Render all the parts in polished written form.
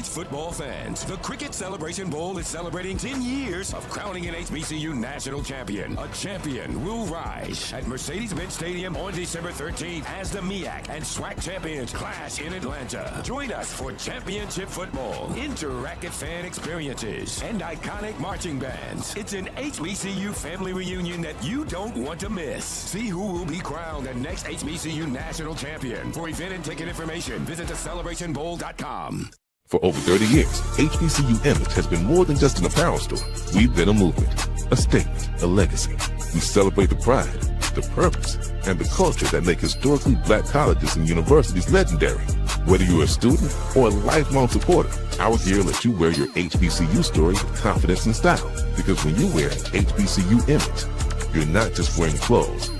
college football fans, the Cricket Celebration Bowl is celebrating 10 years of crowning an HBCU national champion. A champion will rise at Mercedes-Benz Stadium on December 13th as the MEAC and SWAC champions clash in Atlanta. Join us for championship football, interactive fan experiences, and iconic marching bands. It's an HBCU family reunion that you don't want to miss. See who will be crowned the next HBCU national champion. For event and ticket information, visit thecelebrationbowl.com. For over 30 years, HBCU Image has been more than just an apparel store. We've been a movement, a statement, a legacy. We celebrate the pride, the purpose, and the culture that make historically black colleges and universities legendary. Whether you're a student or a lifelong supporter, our gear lets you wear your HBCU story with confidence and style. Because when you wear HBCU Image, you're not just wearing clothes.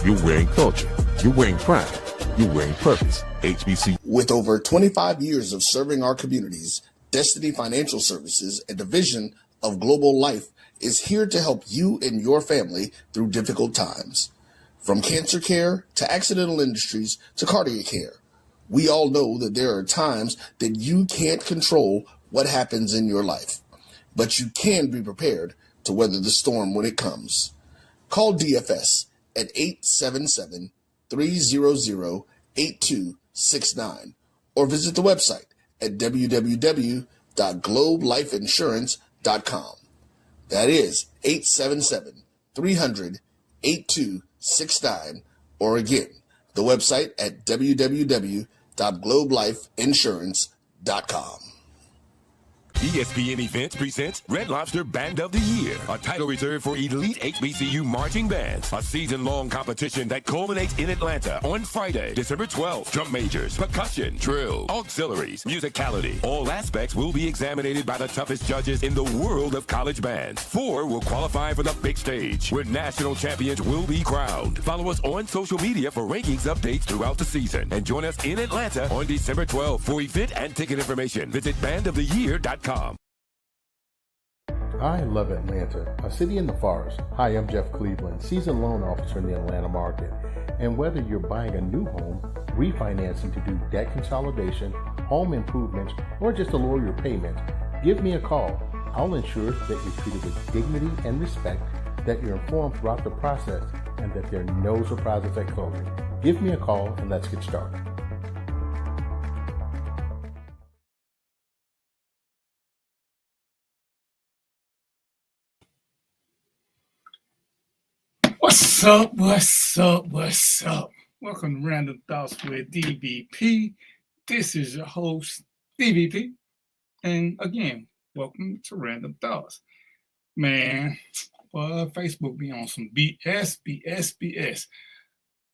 You're wearing culture. You're wearing pride. You're wearing purpose. HBCU. With over 25 years of serving our communities, Destiny Financial Services, a division of Global Life, is here to help you and your family through difficult times. From cancer care to accidental industries to cardiac care, we all know that there are times that you can't control what happens in your life, but you can be prepared to weather the storm when it comes. Call DFS at 877-300-8269 or visit the website at www.globelifeinsurance.com. That is 877-300-8269, or again, the website at www.globelifeinsurance.com. ESPN Events presents Red Lobster Band of the Year, a title reserved for elite HBCU marching bands. A season-long competition that culminates in Atlanta on Friday, December 12th. Drum majors, percussion, drill, auxiliaries, musicality. All aspects will be examined by the toughest judges in the world of college bands. 4 will qualify for the big stage, where national champions will be crowned. Follow us on social media for rankings updates throughout the season. And join us in Atlanta on December 12th. For event and ticket information, visit bandoftheyear.com. I love Atlanta, a city in the forest. Hi, I'm Jeff Cleveland, seasoned loan officer in the Atlanta market. And whether you're buying a new home, refinancing to do debt consolidation, home improvements, or just to lower your payment, give me a call. I'll ensure that you're treated with dignity and respect, that you're informed throughout the process, and that there are no surprises at closing. Give me a call and let's get started. What's up? What's up? What's up? Welcome to Random Thoughts with DVP. This is your host, DVP. And again, welcome to Random Thoughts. Man, well, Facebook be on some BS.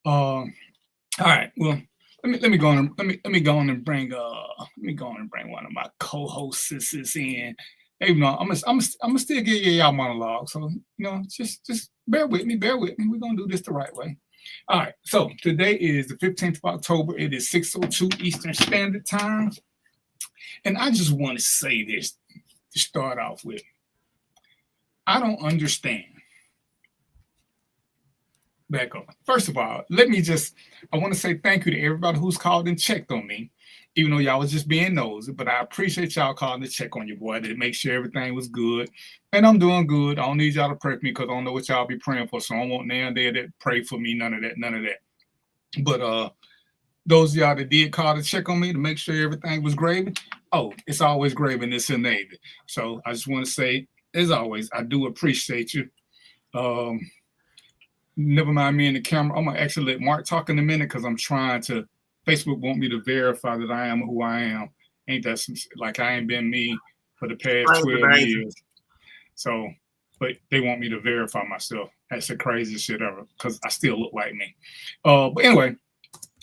All right, well, let me go on and bring one of my co-hosts in. Even though I'm gonna still give y'all monologue, so just bear with me. We're gonna do this the right way. All right. So today is the 15th of October. It is 6:02 Eastern Standard Time, and I just want to say this to start off with. I don't understand. Back up. First of all, I want to say thank you to everybody who's called and checked on me. Even though y'all was just being nosy, but I appreciate y'all calling to check on your boy to make sure everything was good. And I'm doing good. I don't need y'all to pray for me because I don't know what y'all be praying for. So I don't want now there that pray for me. None of that. But those of y'all that did call to check on me to make sure everything was gravy. Oh, it's always gravy in this Navy. So I just want to say, as always, I do appreciate you. Never mind me in the camera. I'm gonna actually let Mark talk in a minute because I'm trying to. Facebook want me to verify that I am who I am. Ain't that some, like I ain't been me for the past 12 years. So, but they want me to verify myself. That's the craziest shit ever because I still look like me. But anyway,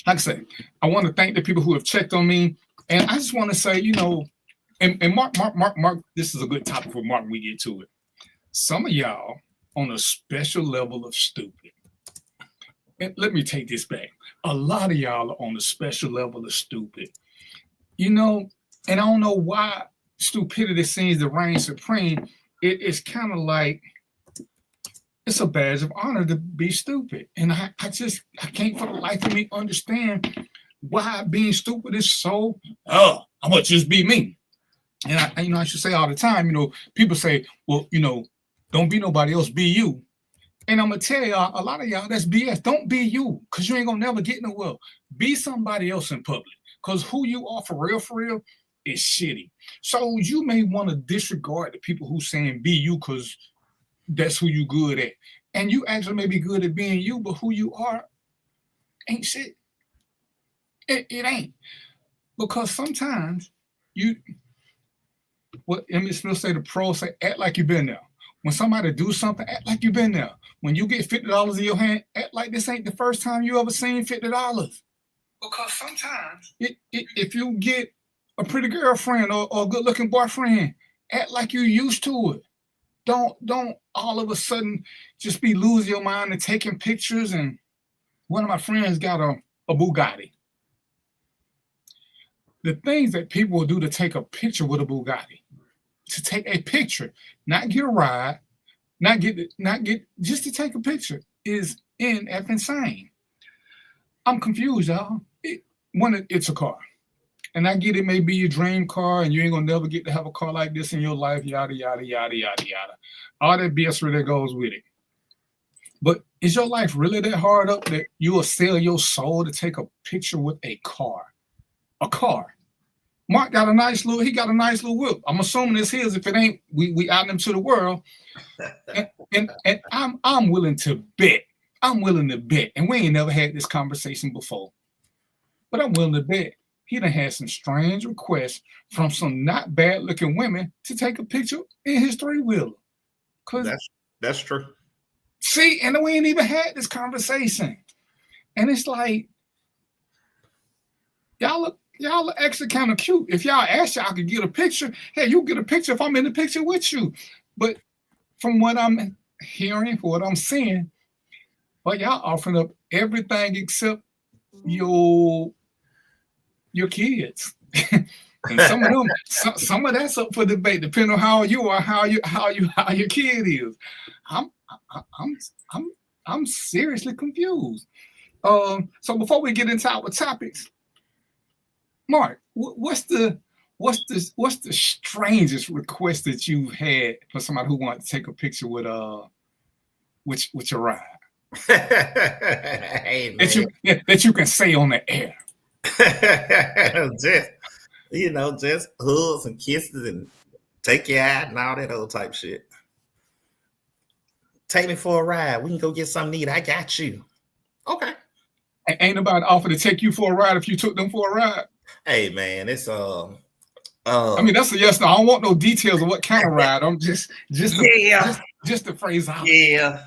like I said, I want to thank the people who have checked on me. And I just want to say, and Mark, this is a good topic for Mark when we get to it. Some of y'all on a special level of stupid. And let me take this back. A lot of y'all are on a special level of stupid. And I don't know why stupidity seems to reign supreme. It's kind of like it's a badge of honor to be stupid. And I can't for the life of me understand why being stupid is so, I'm going to just be me. And I should say all the time, people say, well, don't be nobody else, be you. And I'm gonna tell y'all, a lot of y'all, that's BS. Don't be you, because you ain't gonna never get nowhere. Be somebody else in public, because who you are for real is shitty. So you may want to disregard the people who saying be you, because that's who you good at. And you actually may be good at being you, but who you are ain't shit. It ain't. Because sometimes what Emmett Smith say, the pros say, act like you've been there. When somebody do something, act like you've been there. When you get $50 in your hand, act like this ain't the first time you ever seen $50. Because sometimes if you get a pretty girlfriend or a good-looking boyfriend, act like you used to it. Don't all of a sudden just be losing your mind and taking pictures. And one of my friends got a Bugatti. The things that people will do to take a picture with a Bugatti, to take a picture, not get a ride, not get just to take a picture, is insane. I'm confused, y'all. It's a car. And I get it may be your dream car and you ain't gonna never get to have a car like this in your life, yada, yada, yada, yada, yada. All that BS really goes with it. But is your life really that hard up that you will sell your soul to take a picture with a car? A car. Mark got a nice little whip. I'm assuming it's his. If it ain't, we out him to the world. And I'm willing to bet. I'm willing to bet. And we ain't never had this conversation before. But I'm willing to bet he done had some strange requests from some not bad looking women to take a picture in his 3-wheeler. That's true. See, and we ain't even had this conversation. And it's like, y'all are actually kind of cute. If y'all ask y'all could get a picture, hey, you get a picture if I'm in the picture with you. But from what I'm hearing, for what I'm seeing, well, y'all offering up everything except your kids. And some of that's up for debate, depending on how you are, how your kid is. I'm seriously confused. So before we get into our topics, Mark, what's the strangest request that you've had for somebody who wants to take a picture with your ride? Hey, that you can say on the air. just hugs and kisses and take you out and all that old type shit. Take me for a ride. We can go get something to eat. I got you. Okay. Ain't nobody offer to take you for a ride if you took them for a ride. Hey man, it's I mean, that's a yes. No, I don't want no details of what kind of ride. I'm just the phrase out. Yeah.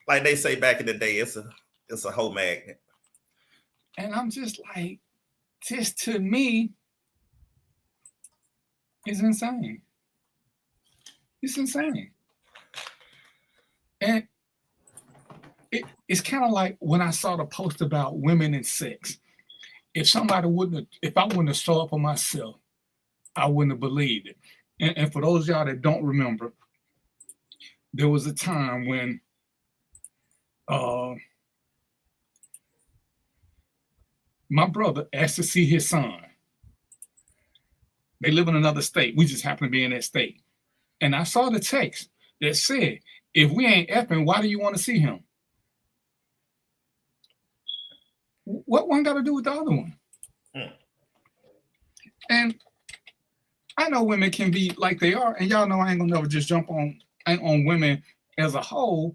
Like they say back in the day, it's a whole magnet. And I'm just like, this to me is insane. It's insane. And it's kind of like when I saw the post about women and sex. If I wouldn't have saw it for myself, I wouldn't have believed it. And for those of y'all that don't remember, there was a time when my brother asked to see his son. They live in another state. We just happen to be in that state. And I saw the text that said, if we ain't effing, why do you want to see him? What one got to do with the other one? And I know women can be like they are, and y'all know I ain't gonna never just jump on women as a whole.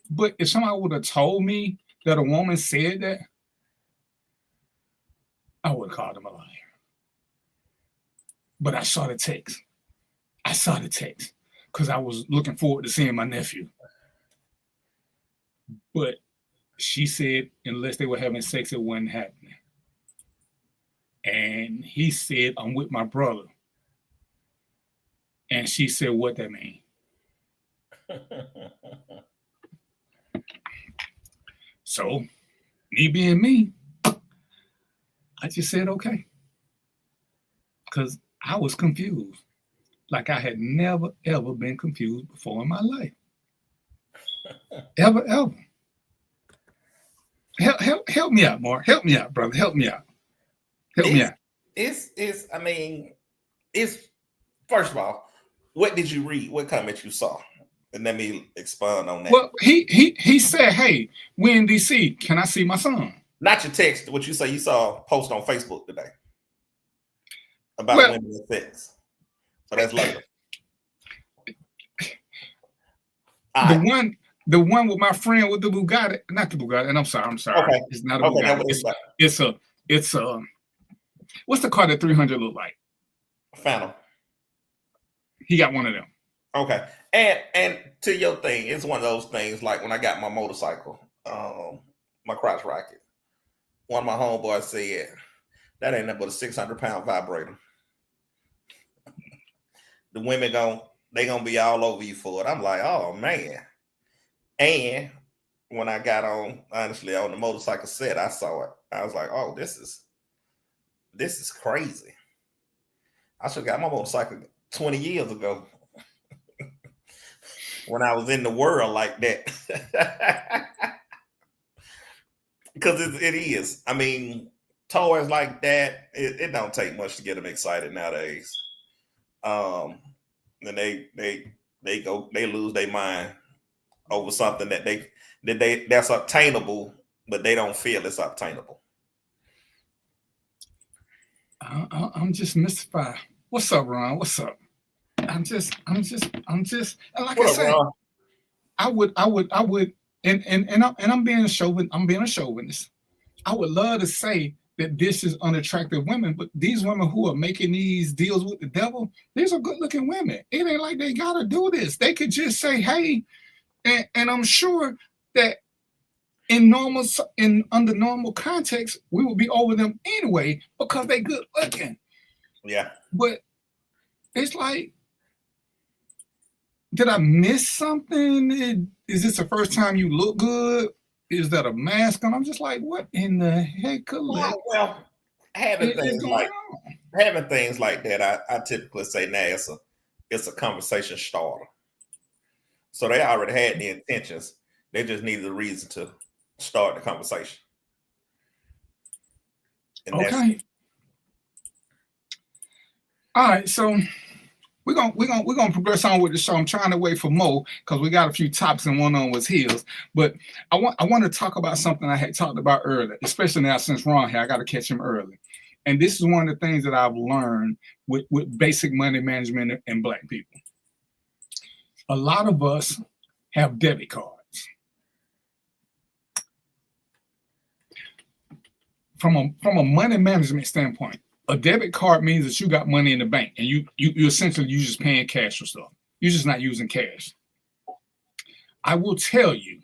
But if somebody would have told me that a woman said that, I would have called them a liar. But I saw the text. Because I was looking forward to seeing my nephew. But she said, unless they were having sex, it wasn't happening. And he said, I'm with my brother. And she said, what that mean? So, me being me, I just said, okay. Because I was confused. Like I had never, ever been confused before in my life. Ever. Help me out, Mark. Help me out, brother. Help me out. It's First of all, what did you read? What comment you saw? And let me expound on that. Well, he said, "Hey, we in DC. Can I see my son?" Not your text. What you say? You saw a post on Facebook today about women and sex. So that's later. The one with my friend with the Bugatti, not the Bugatti. And I'm sorry. Okay. It's not a Bugatti. It's a what's the car that 300 look like? Phantom. He got one of them. Okay. And to your thing, it's one of those things like when I got my motorcycle, my crotch rocket. One of my homeboys said, that ain't nothing but a 600-pound vibrator. The women they gonna be all over you for it. I'm like, oh man. And when I got on the motorcycle set, I saw it. I was like, oh, this is crazy. I should have got my motorcycle 20 years ago when I was in the world like that. Because it is. I mean, toys like that, it don't take much to get them excited nowadays. And they lose their mind over something that's obtainable, but they don't feel it's obtainable. I'm just mystified. What's up, Ron? What's up? I'm just. And like what I said, Ron? I would, and I'm being a chauvinist. I would love to say that this is unattractive women, but these women who are making these deals with the devil, these are good-looking women. It ain't like they gotta do this. They could just say, "Hey," and I'm sure that under normal context, we would be over them anyway because they good-looking. Yeah. But it's like, did I miss something? Is this the first time you look good? Is that a mask on? I'm just like, what in the heck? Well, having things like that, I typically say now it's a conversation starter. So they already had the intentions. They just needed a reason to start the conversation. And okay. All right, so we're gonna progress on with the show. I'm trying to wait for Mo because we got a few topics and one on was his. But I want to talk about something I had talked about earlier, especially now since Ron here. I got to catch him early. And this is one of the things that I've learned with basic money management and Black people. A lot of us have debit cards. From a money management standpoint, a debit card means that you got money in the bank and you essentially you just paying cash for stuff. You're just not using cash. I will tell you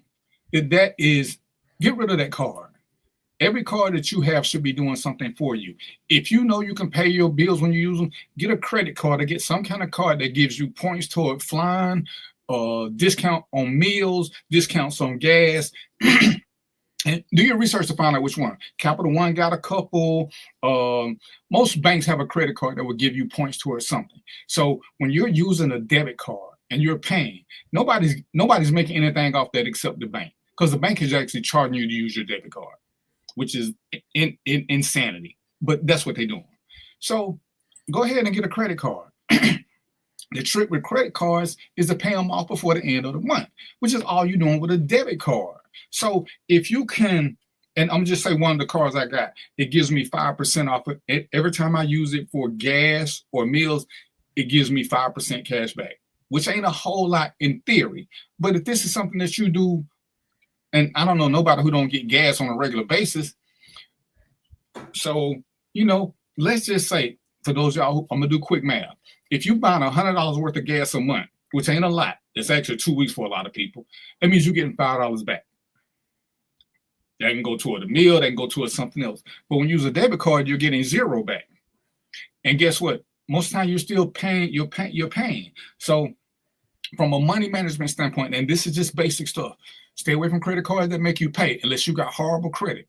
that is, get rid of that card. Every card that you have should be doing something for you. If you know you can pay your bills when you use them, get a credit card or get some kind of card that gives you points toward flying, discount on meals, discounts on gas. And do your research to find out which one. Capital One got a couple. Most banks have a credit card that will give you points towards something. So when you're using a debit card and you're paying, nobody's making anything off that except the bank, because the bank is actually charging you to use your debit card, which is insanity. But that's what they're doing. So go ahead and get a credit card. The trick with credit cards is to pay them off before the end of the month, which is all you're doing with a debit card. So if you can, and I'm just say one of the cards I got, it gives me 5% off of it. Every time I use it for gas or meals, it gives me 5% cash back, which ain't a whole lot in theory. But if this is something that you do, and I don't know nobody who don't get gas on a regular basis. So, let's just say, for those of y'all who, I'm gonna do quick math. If you buy $100 worth of gas a month, which ain't a lot, it's actually 2 weeks for a lot of people, that means you're getting $5 back. That can go toward a meal, that can go toward something else. But when you use a debit card, you're getting $0 back. And guess what? Most of the time you're still paying, you're paying. So from a money management standpoint, and this is just basic stuff, stay away from credit cards that make you pay unless you got horrible credit.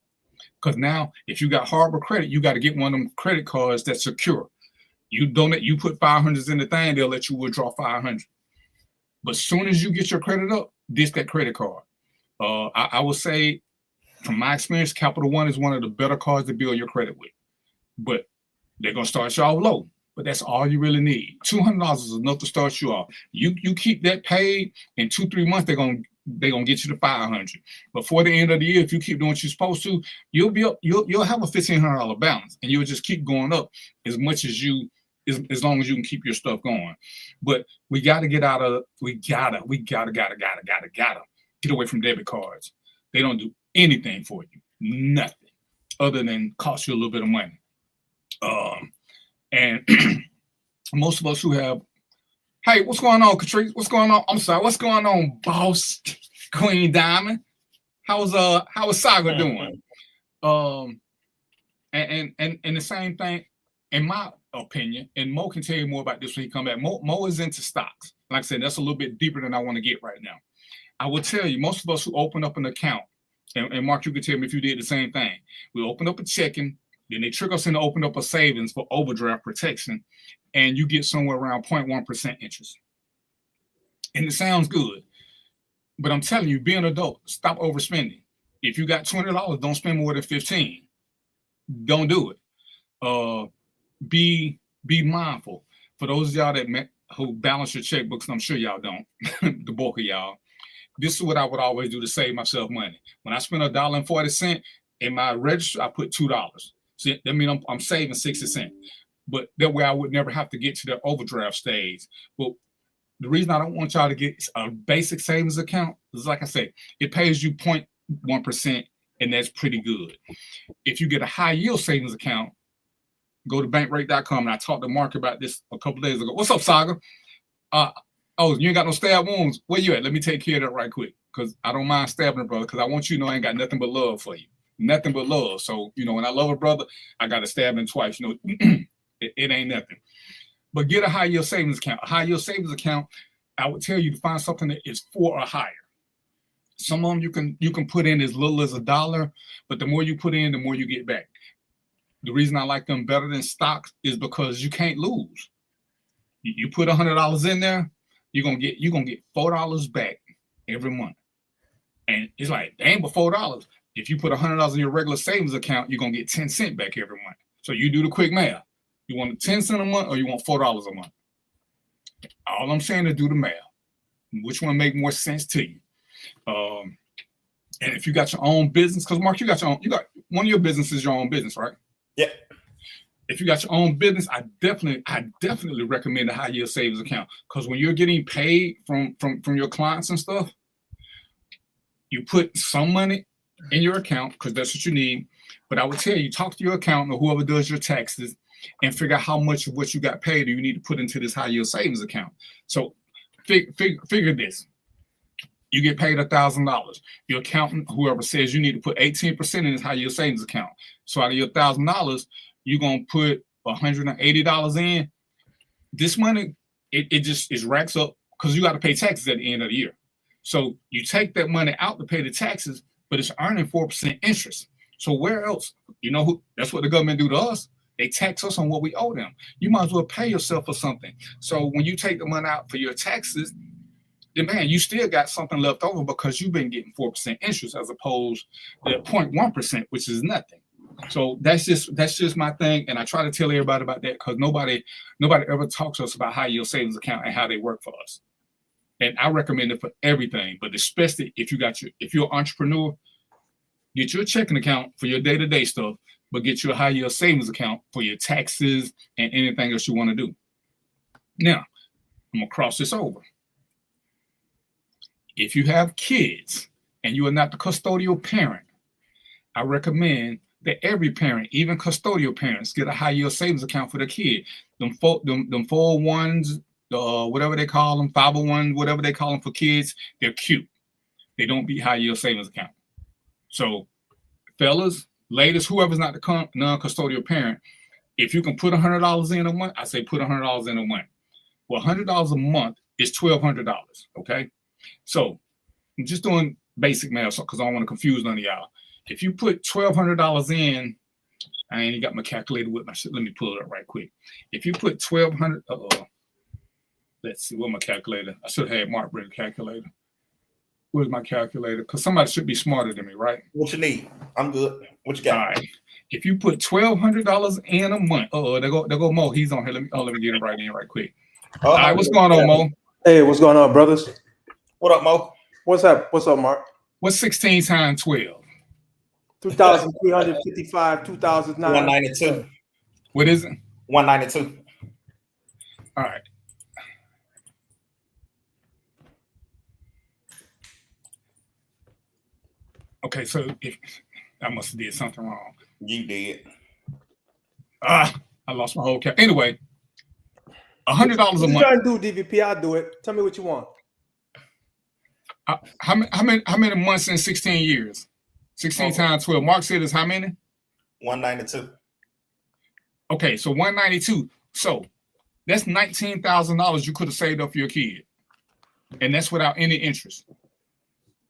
Because now, if you got horrible credit, you got to get one of them credit cards that's secure. You put 500s in the thing, they'll let you withdraw 500. But as soon as you get your credit up, ditch that credit card. I would say, from my experience, Capital One is one of the better cards to build your credit with. But they're going to start you off low. but that's all you really need. $200 is enough to start you off. You keep that paid in 2-3 months, they're gonna get you to $500. Before the end of the year, if you keep doing what you're supposed to, you'll have a $1,500 balance, and you'll just keep going up as much as as long as you can keep your stuff going. But we gotta get away from debit cards. They don't do anything for you, nothing, other than cost you a little bit of money. And most of us who have, hey, what's going on, Catrice? What's going on? I'm sorry, what's going on, boss? Queen Diamond? How is Saga doing? And the same thing, in my opinion, and Mo can tell you more about this when he come back. Mo is into stocks. Like I said, that's a little bit deeper than I want to get right now. I will tell you, most of us who open up an account, and Mark, you can tell me if you did the same thing. We open up a checking, then they trick us into open up a savings for overdraft protection, and you get somewhere around 0.1% interest. And it sounds good, but I'm telling you, be an adult. Stop overspending. If you got $20, don't spend more than $15. Don't do it. Be mindful. For those of y'all who balance your checkbooks, and I'm sure y'all don't, the bulk of y'all, this is what I would always do to save myself money. When I spend $1.40 in my register, I put $2. So that means I'm saving 60 cents. But that way I would never have to get to the overdraft stage. But the reason I don't want y'all to get a basic savings account is, like I say, it pays you 0.1%, and that's pretty good. If you get a high yield savings account, go to bankrate.com, and I talked to Mark about this a couple days ago. What's up, Saga? Oh, you ain't got no stab wounds? Where you at? Let me take care of that right quick, because I don't mind stabbing a brother, because I want you to know I ain't got nothing but love for you. Nothing but love. So, when I love a brother, I got to stab him twice. It ain't nothing. But get a high yield savings account. A high yield savings account, I would tell you to find something that is 4 or higher. Some of them you can put in as little as $1, but the more you put in, the more you get back. The reason I like them better than stocks is because you can't lose. You put $100 in there, you're gonna get $4 back every month. And it's like, dang, but $4. If you put $100 in your regular savings account, you're gonna get 10 cents back every month. So you do the quick math. You want 10 cents a month, or you want $4 a month? All I'm saying is do the math. Which one make more sense to you? And if you got your own business, because Mark, you got one of your businesses, your own business, right? Yeah. If you got your own business, I definitely recommend a high yield savings account, because when you're getting paid from your clients and stuff, you put some money in your account because that's what you need. But I would tell you, talk to your accountant or whoever does your taxes and figure out how much of what you got paid you need to put into this high yield savings account. So figure this. You get paid $1,000. Your accountant, whoever, says you need to put 18% in this high yield savings account. So out of your $1,000, you're gonna put $180 in. This money, it just racks up because you got to pay taxes at the end of the year. So you take that money out to pay the taxes, but it's earning 4% interest. So where else? That's what the government do to us. They tax us on what we owe them. You might as well pay yourself for something. So when you take the money out for your taxes, then man, you still got something left over because you've been getting 4% interest as opposed to 0.1%, which is nothing. So that's just my thing, and I try to tell everybody about that because nobody ever talks to us about high yield savings account and how they work for us. And I recommend it for everything, but especially if you're an entrepreneur, get your checking account for your day-to-day stuff, but get your high yield savings account for your taxes and anything else you want to do. Now, I'm gonna cross this over. If you have kids and you are not the custodial parent, I recommend that every parent, even custodial parents, get a high yield savings account for their kid. Them 401s, whatever they call them, 501, whatever they call them for kids, they're cute. They don't beat high yield savings account. So, fellas, ladies, whoever's not the non-custodial parent, if you can put $100 in a month, I say put $100 in a month. Well, $100 a month is $1,200. Okay, so I'm just doing basic math because I don't want to confuse none of y'all. If you put $1,200 in, I ain't got my calculator with me. Let me pull it up right quick. If you put $1,200, let's see, where's my calculator? I should have had Mark bring a calculator. Where's my calculator? Because somebody should be smarter than me, right? What you need? I'm good. What you got? All right. If you put $1,200 in a month, there go Mo. He's on here. Let me get him right in right quick. All right, what's going on, Mo? Hey, what's going on, brothers? What up, Mo? What's up? What's up, Mark? What's 16 times 12? 2,355, 2009. 192. What is it? 192. All right. Okay, so if I must have did something wrong. You did. I lost my whole cap. Anyway, $100 a month. You trying to do DVP? I'll do it. Tell me what you want. How many months in 16 years? 16 times 12. Mark said is how many? 192. Okay, so 192. So that's $19,000 you could have saved up for your kid, and that's without any interest.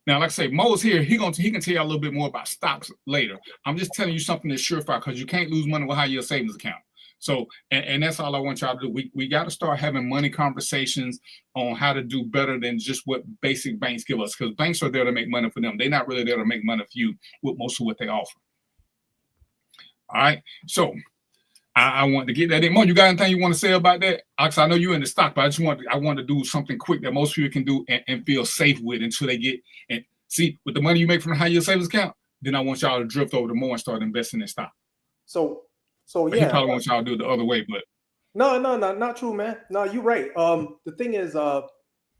Now, like I say, Mo's here. He can tell you a little bit more about stocks later. I'm just telling you something that's surefire because you can't lose money with high yield savings account. So, and that's all I want y'all to do. We got to start having money conversations on how to do better than just what basic banks give us, because banks are there to make money for them. They're not really there to make money for you with most of what they offer. All right. So I want to get that in. Mo, you got anything you want to say about that? Because I know you're in the stock, but I want to do something quick that most people can do and feel safe with until they get and see with the money you make from the high yield savings account. Then I want y'all to drift over to more and start investing in stock. So but yeah, he probably wants y'all to do it the other way, but no, not true, man. No, you're right. The thing is,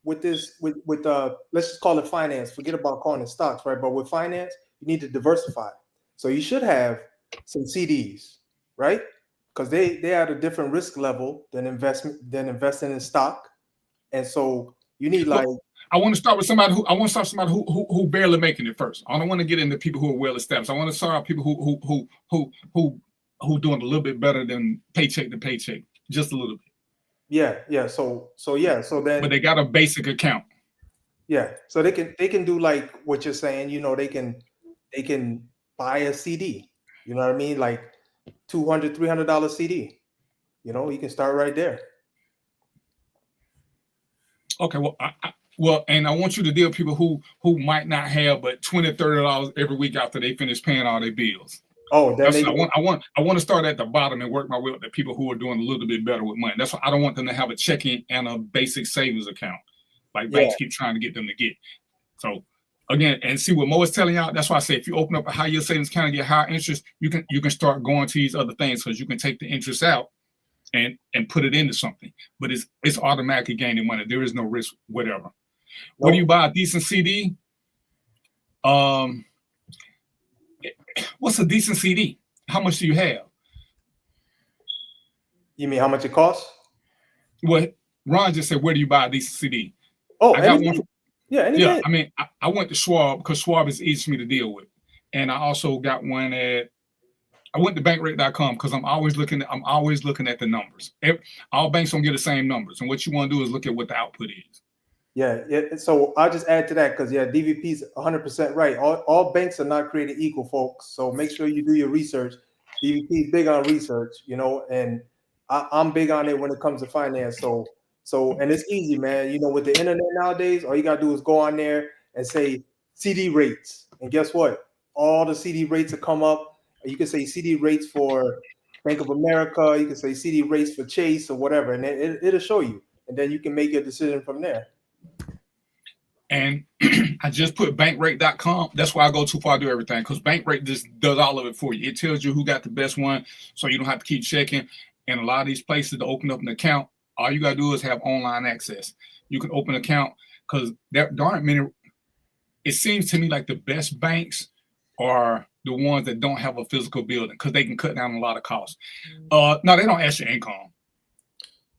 with let's just call it finance. Forget about calling it stocks, right? But with finance, you need to diversify. So you should have some CDs, right? Because they at a different risk level than investing in stock, and so you need like. I want to start with somebody who barely making it first. I don't want to get into people who are well established. I want to start out people who doing a little bit better than paycheck to paycheck, just a little bit. Yeah. So then. But they got a basic account. Yeah, so they can do like what you're saying. You know, they can buy a CD. You know what I mean? Like $200, $300 CD. You know, you can start right there. Okay, well, and I want you to deal with people who might not have but $20, $30 every week after they finish paying all their bills. Oh, I want to start at the bottom and work my way up to people who are doing a little bit better with money. That's why I don't want them to have a checking and a basic savings account like banks keep trying to get them to get. So again, and see what Mo is telling y'all. That's why I say if you open up a high yield savings account and get higher interest, you can start going to these other things because you can take the interest out and put it into something. But it's automatically gaining money. There is no risk, whatever. What do you buy a decent CD? What's a decent CD? How much do you have? You mean how much it costs? Well, Ron just said, where do you buy a decent CD? Oh, I got one. Yeah. I mean, I went to Schwab because Schwab is easy for me to deal with, and I also got one I went to bankrate.com because I'm always looking at the numbers. All banks don't get the same numbers, and what you want to do is look at what the output is. Yeah. So I'll just add to that because DVP's 100% right. All banks are not created equal, folks. So make sure you do your research. DVP is big on research, you know, and I'm big on it when it comes to finance. So and it's easy, man. You know, with the internet nowadays, all you gotta do is go on there and say CD rates, and guess what? All the CD rates will come up. You can say CD rates for Bank of America. You can say CD rates for Chase or whatever, and it'll show you, and then you can make your decision from there. And I just put bankrate.com. That's why I go to before I do everything, because Bankrate just does all of it for you. It tells you who got the best one, so you don't have to keep checking. And a lot of these places to open up an account, all you got to do is have online access. You can open an account because there aren't many. It seems to me like the best banks are the ones that don't have a physical building because they can cut down a lot of costs. No, they don't ask your income.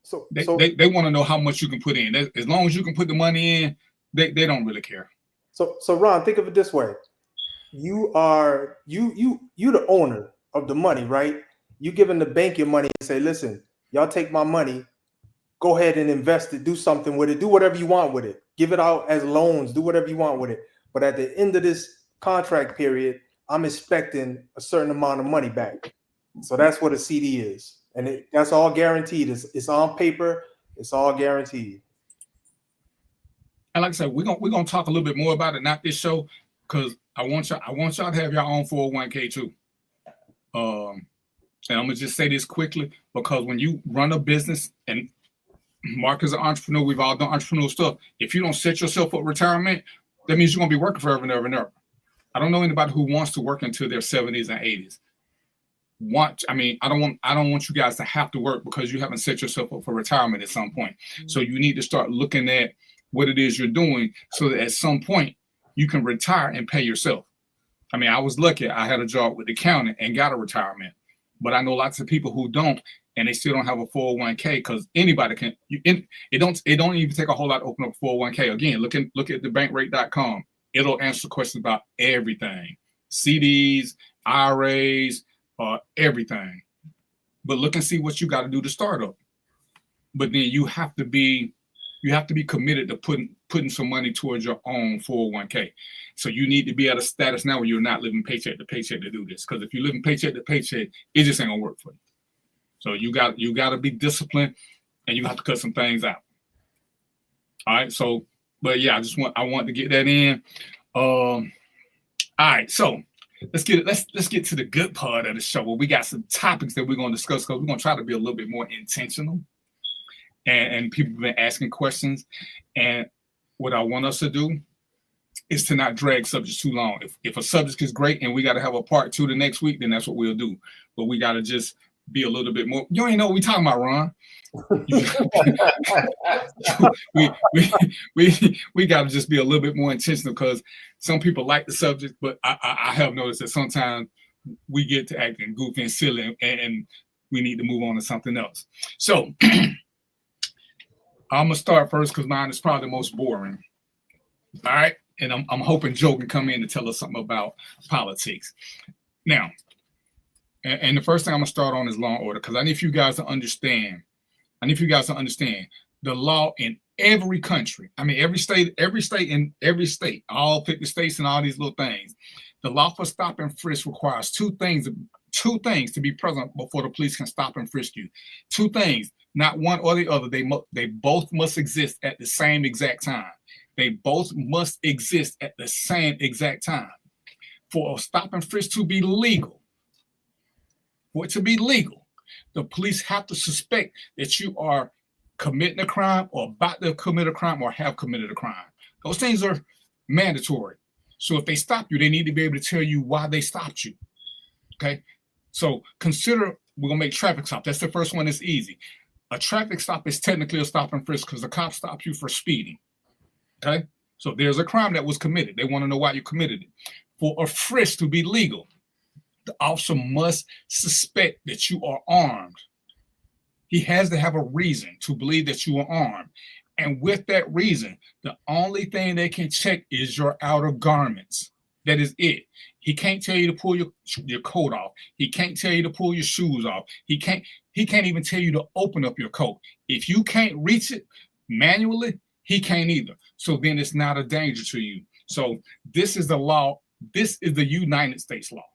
So they want to know how much you can put in. As long as you can put the money in, they don't really care. So Ron, think of it this way: you the owner of the money, right? You giving the bank your money and say, listen, y'all take my money, go ahead and invest it, do something with it, do whatever you want with it, give it out as loans, do whatever you want with it. But at the end of this contract period, I'm expecting a certain amount of money back. So that's what a CD is, and that's all guaranteed. It's on paper. It's all guaranteed. And like I said, we're gonna talk a little bit more about it, not this show, because I want y'all to have your own 401k too. And I'm gonna just say this quickly, because when you run a business, and Mark is an entrepreneur, we've all done entrepreneurial stuff. If you don't set yourself up for retirement, that means you're gonna be working forever and ever and ever. I don't know anybody who wants to work until their 70s and 80s. I don't want you guys to have to work because you haven't set yourself up for retirement at some point. So you need to start looking at what it is you're doing so that at some point you can retire and pay yourself. I mean, I was lucky. I had a job with the county and got a retirement, but I know lots of people who don't, and they still don't have a 401k, because anybody can. It don't even take a whole lot to open up a 401k. Again, look at thebankrate.com. It'll answer questions about everything: CDs, IRAs, everything. But look and see what you got to do to start up. But then you have to be committed to putting some money towards your own 401k. So you need to be at a status now where you're not living paycheck to paycheck to do this. Because if you're living paycheck to paycheck, it just ain't gonna work for you. So you got to be disciplined, and you have to cut some things out. All right. So, but yeah, I want to get that in. All right. So let's get to the good part of the show, where we got some topics that we're gonna discuss, because we're gonna try to be a little bit more intentional. And people have been asking questions, and what I want us to do is to not drag subjects too long. If a subject is great and we got to have a part 2 the next week, then that's what we'll do. But we got to just be a little bit more. You ain't know what we talking about, Ron. we got to just be a little bit more intentional, because some people like the subject, but I have noticed that sometimes we get to acting goofy and silly, and we need to move on to something else. So I'm gonna start first because mine is probably the most boring. All right, and I'm hoping Joe can come in and tell us something about politics. Now, and the first thing I'm gonna start on is law and order, because I need you guys to understand. The law in every country. I mean, every state, all 50 states and all these little things. The law for stop and frisk requires two things to be present before the police can stop and frisk you. Two things. Not one or the other. They both must exist at the same exact time. They both must exist at the same exact time. For a stop and frisk to be legal, the police have to suspect that you are committing a crime, or about to commit a crime, or have committed a crime. Those things are mandatory. So if they stop you, they need to be able to tell you why they stopped you. Okay? So consider, we're going to make traffic stop. That's the first one. That's easy. A traffic stop is technically a stop and frisk because the cop stopped you for speeding. Okay? So there's a crime that was committed. They want to know why you committed it. For a frisk to be legal, the officer must suspect that you are armed. He has to have a reason to believe that you are armed. And with that reason, the only thing they can check is your outer garments. That is it. He can't tell you to pull your coat off. He can't tell you to pull your shoes off. He can't even tell you to open up your coat. If you can't reach it manually, he can't either. So then it's not a danger to you. So this is the law. This is the United States law.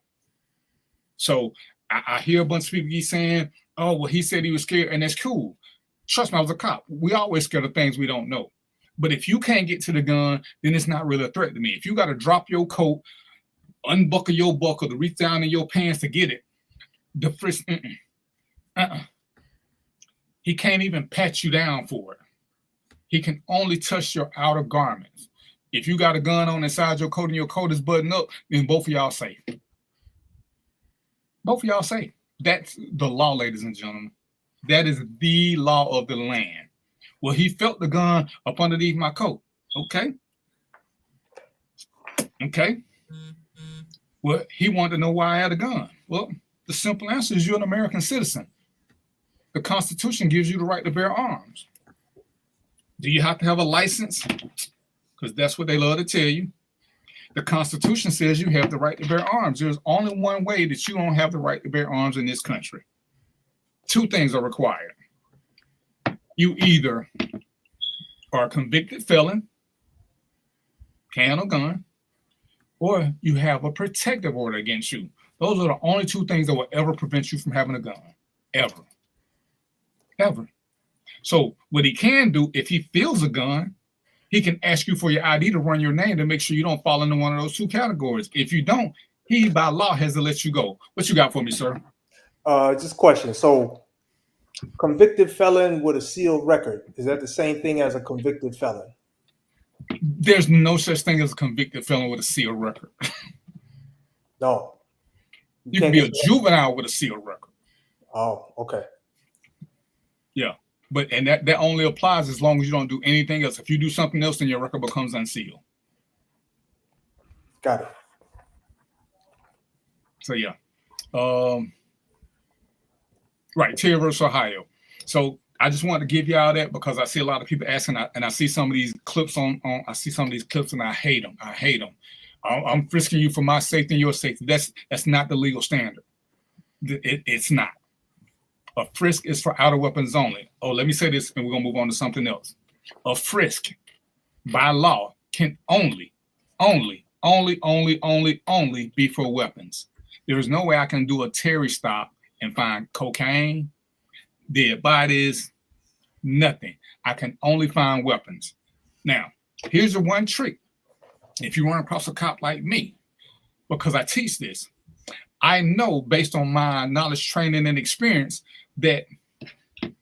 So I hear a bunch of people keep saying, oh, well, he said he was scared, and that's cool. Trust me, I was a cop. We always scared of things we don't know. But if you can't get to the gun, then it's not really a threat to me. If you got to drop your coat, unbuckle your buckle, to reach down in your pants to get it, the frisk, he can't even pat you down for it. He can only touch your outer garments. If you got a gun on inside your coat and your coat is buttoned up, then both of y'all safe. Both of y'all safe. That's the law, ladies and gentlemen. That is the law of the land. Well, he felt the gun up underneath my coat. Okay. Well, he wanted to know why I had a gun. Well, the simple answer is you're an American citizen. The Constitution gives you the right to bear arms. Do you have to have a license? Because that's what they love to tell you. The Constitution says you have the right to bear arms. There's only one way that you don't have the right to bear arms in this country. Two things are required. You either are a convicted felon, can or gun, or you have a protective order against you. Those are the only two things that will ever prevent you from having a gun. Ever. So what he can do, if he feels a gun, he can ask you for your ID to run your name to make sure you don't fall into one of those two categories. If you don't, he by law has to let you go. What you got for me, sir? Just a question. So, convicted felon with a sealed record, is that the same thing as a convicted felon? There's no such thing as a convicted felon with a sealed record. No. You can be a juvenile with a sealed record. Oh, okay. Yeah. But and that only applies as long as you don't do anything else. If you do something else, then your record becomes unsealed. Got it. So yeah. Right, Terry versus Ohio. So I just wanted to give y'all that because I see a lot of people asking, and I see some of these clips I see some of these clips and I hate them. I hate them. I'm frisking you for my safety and your safety. That's not the legal standard. It's not. A frisk is for outer weapons only. Oh, let me say this, and we're gonna move on to something else. A frisk, by law, can only be for weapons. There is no way I can do a Terry stop and find cocaine, dead bodies, nothing. I can only find weapons. Now, here's the one trick. If you run across a cop like me, because I teach this, I know based on my knowledge, training, and experience that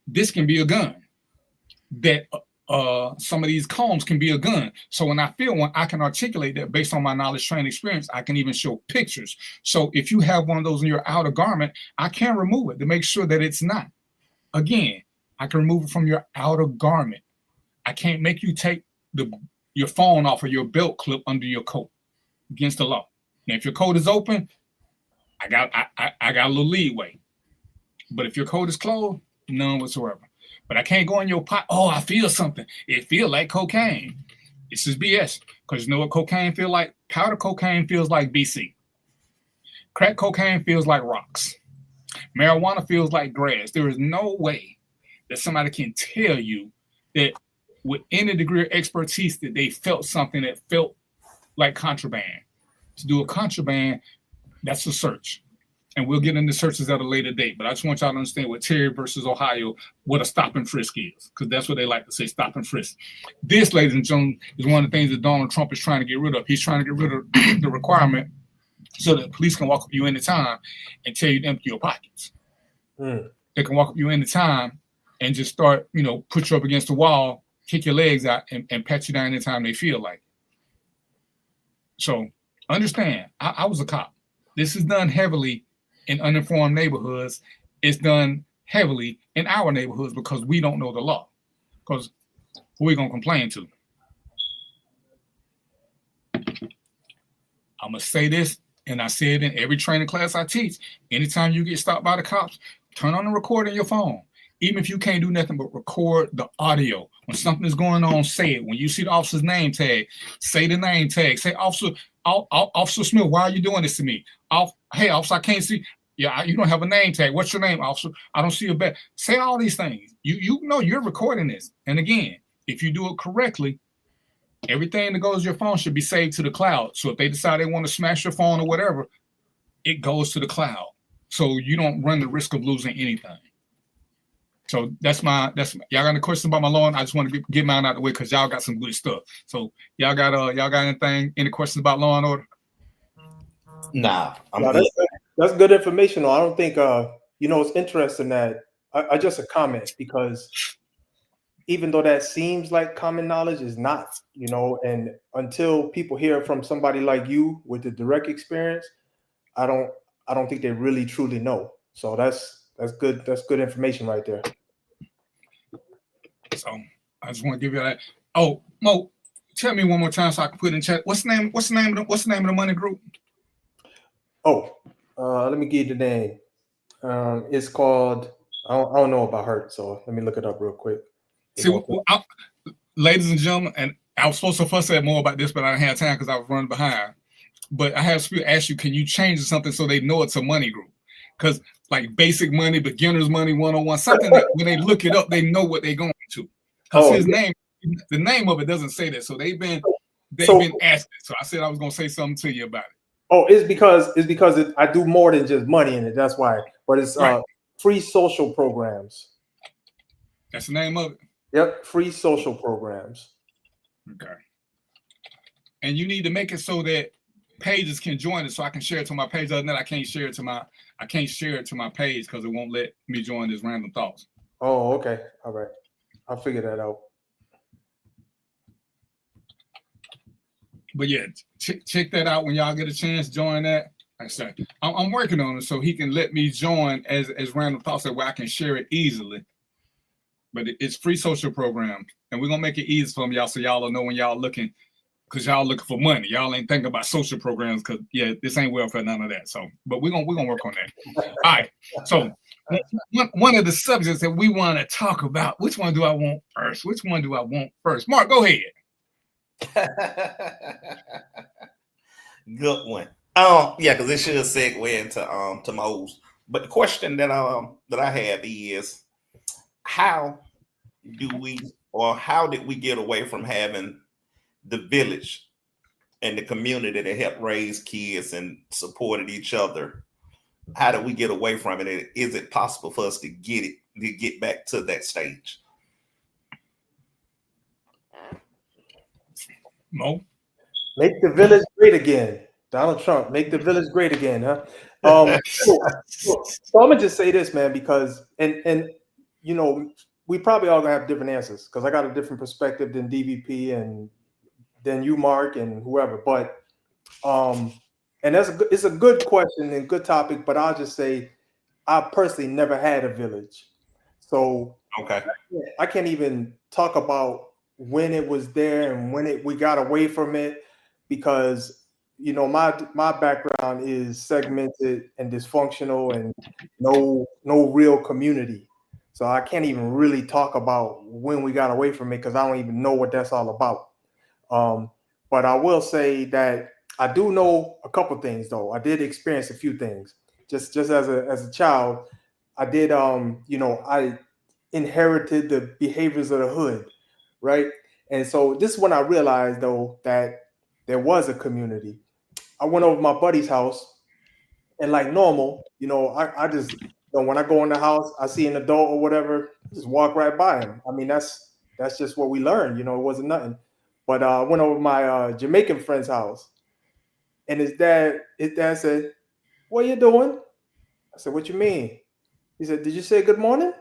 this can be a gun, that some of these combs can be a gun. So when I feel one, I can articulate that based on my knowledge, training, experience. I can even show pictures. So if you have one of those in your outer garment, I can remove it to make sure that it's not. Again, I can remove it from your outer garment. I can't make you take your phone off of your belt clip under your coat against the law. Now, if your coat is open, I got a little leeway. But if your coat is closed, none whatsoever. But I can't go in your pocket. Oh, I feel something. It feels like cocaine. This is BS. Because you know what cocaine feels like? Powder cocaine feels like BC. Crack cocaine feels like rocks. Marijuana feels like grass. There is no way that somebody can tell you that with any degree of expertise that they felt something that felt like contraband. To do a contraband, that's a search. And we'll get into searches at a later date. But I just want y'all to understand what Terry versus Ohio, what a stop and frisk is. Because that's what they like to say, stop and frisk. This, ladies and gentlemen, is one of the things that Donald Trump is trying to get rid of. He's trying to get rid of the requirement so that police can walk up you anytime and tell you to empty your pockets. They can walk up you anytime and just start, put you up against the wall, kick your legs out, and pat you down anytime they feel like it. So understand, I was a cop. This is done heavily in uninformed neighborhoods. It's done heavily in our neighborhoods because we don't know the law. Because who are we going to complain to? I'm going to say this, and I say it in every training class I teach. Anytime you get stopped by the cops, turn on the recorder on your phone. Even if you can't do nothing but record the audio. When something is going on, say it. When you see the officer's name tag, say the name tag. Say, Officer Smith, why are you doing this to me? Hey, officer, I can't see. Yeah, you don't have a name tag. What's your name, officer? I don't see a badge. Say all these things. You know you're recording this. And again, if you do it correctly, everything that goes to your phone should be saved to the cloud. So if they decide they want to smash your phone or whatever, it goes to the cloud. So you don't run the risk of losing anything. So that's y'all got any questions about my law? I just want to get mine out of the way because y'all got some good stuff. So y'all got any questions about law and order? Nah, that's good information. I don't think it's interesting that I just a comment because even though that seems like common knowledge, is not, and until people hear from somebody like you with the direct experience, I don't think they really truly know. So that's good. That's good information right there. So I just want to give you that. Oh, Mo, tell me one more time so I can put in chat. What's the name of the money group? Oh, let me give you the name. It's called. I don't know about her, so let me look it up real quick. See, ladies and gentlemen, and I was supposed to first say more about this, but I didn't have time because I was running behind. But I have to ask you, can you change something so they know it's a money group? Because like basic money, beginner's money, 101, something that when they look it up, they know what they're going to. Because the name of it doesn't say that. So they've been asking. So I said I was going to say something to you about it. Oh, it's because I do more than just money in it. That's why. But it's free social programs. That's the name of it? Yep, free social programs. Okay. And you need to make it so that pages can join it, so I can share it to my page. Other than that, I can't share it to my page because it won't let me join this Random Thoughts. Oh, okay. All right. I'll figure that out. But yeah, check that out when y'all get a chance. Join that. Like I said, I'm working on it so he can let me join as Random Thoughts where I can share it easily. But it's free social program, and we're gonna make it easy for y'all so y'all will know when y'all looking, because y'all looking for money. Y'all ain't thinking about social programs because this ain't welfare, none of that. So, but we're gonna work on that. All right. So one of the subjects that we want to talk about, which one do I want first? Mark, go ahead. Good one. Yeah, because it should segue into to Mo's. But the question that I have is, how did we get away from having the village and the community that helped raise kids and supported each other? How did we get away from it? Is it possible for us to get back to that stage? Mo? Make the village great again. Donald Trump, make the village great again, huh? So I'm gonna just say this, man, because and you know, we probably all gonna have different answers because I got a different perspective than DVP and than you, Mark, and whoever. But and it's a good question and good topic. But I'll just say, I personally never had a village, so okay, I can't even talk about when it was there and when we got away from it, because you know my background is segmented and dysfunctional and no real community. So I can't even really talk about when we got away from it because I don't even know what that's all about. But I will say that I do know a couple things though. I did experience a few things. Just as a child, I did I inherited the behaviors of the hood, right? And so this is when I realized though that there was a community. I went over to my buddy's house, and like normal, I just when I go in the house, I see an adult or whatever, just walk right by him. I mean, that's just what we learned, it wasn't nothing. But I went over to my Jamaican friend's house, and his dad said, "What you doing?" I said, "What you mean?" He said, "Did you say good morning?"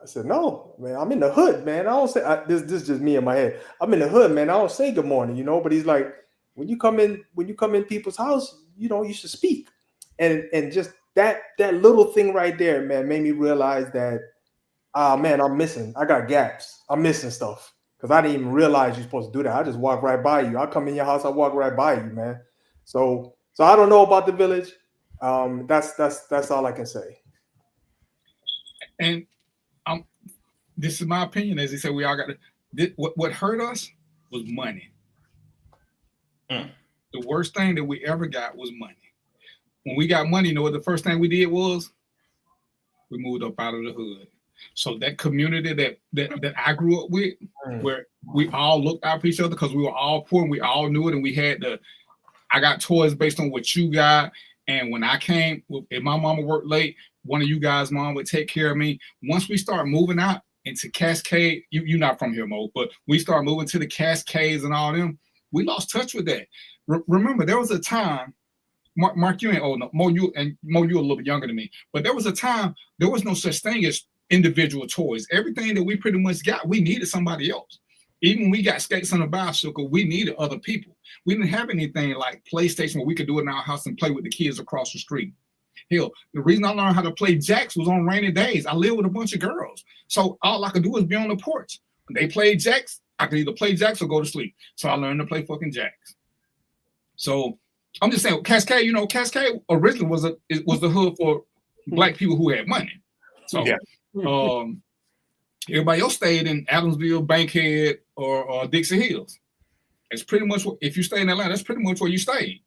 I said, "No, man, I'm in the hood, man. I don't say this is just me in my head. I'm in the hood, man. I don't say good morning, But he's like, when you come in people's house, you should speak. And just that little thing right there, man, made me realize that, man, I got gaps. I'm missing stuff because I didn't even realize you're supposed to do that. I just walk right by you. I come in your house, I walk right by you, man. So I don't know about the village. That's all I can say. And this is my opinion. As he said, we all got what hurt us was money. The worst thing that we ever got was money. When we got money, what the first thing we did was we moved up out of the hood. So that community that I grew up with, where we all looked out for each other because we were all poor and we all knew it, and we had I got toys based on what you got. And when I came, if my mama worked late, one of you guys' mom would take care of me. Once we start moving out into Cascade, you're not from here, Mo, but we start moving to the Cascades and all them, we lost touch with that. Remember, there was a time, Mark, you ain't old enough. Mo, you a little bit younger than me, but there was a time there was no such thing as individual toys. Everything that we pretty much got, we needed somebody else. Even when we got skates on a bicycle, we needed other people. We didn't have anything like PlayStation where we could do it in our house and play with the kids across the street. Hell, the reason I learned how to play jacks was on rainy days. I lived with a bunch of girls, so all I could do was be on the porch. When they played jacks, I could either play jacks or go to sleep. So I learned to play fucking jacks. So I'm just saying, Cascade, Cascade originally was the hood for black people who had money. So everybody else stayed in Adamsville, Bankhead, or Dixie Hills. It's pretty much if you stay in Atlanta, that's pretty much where you stayed.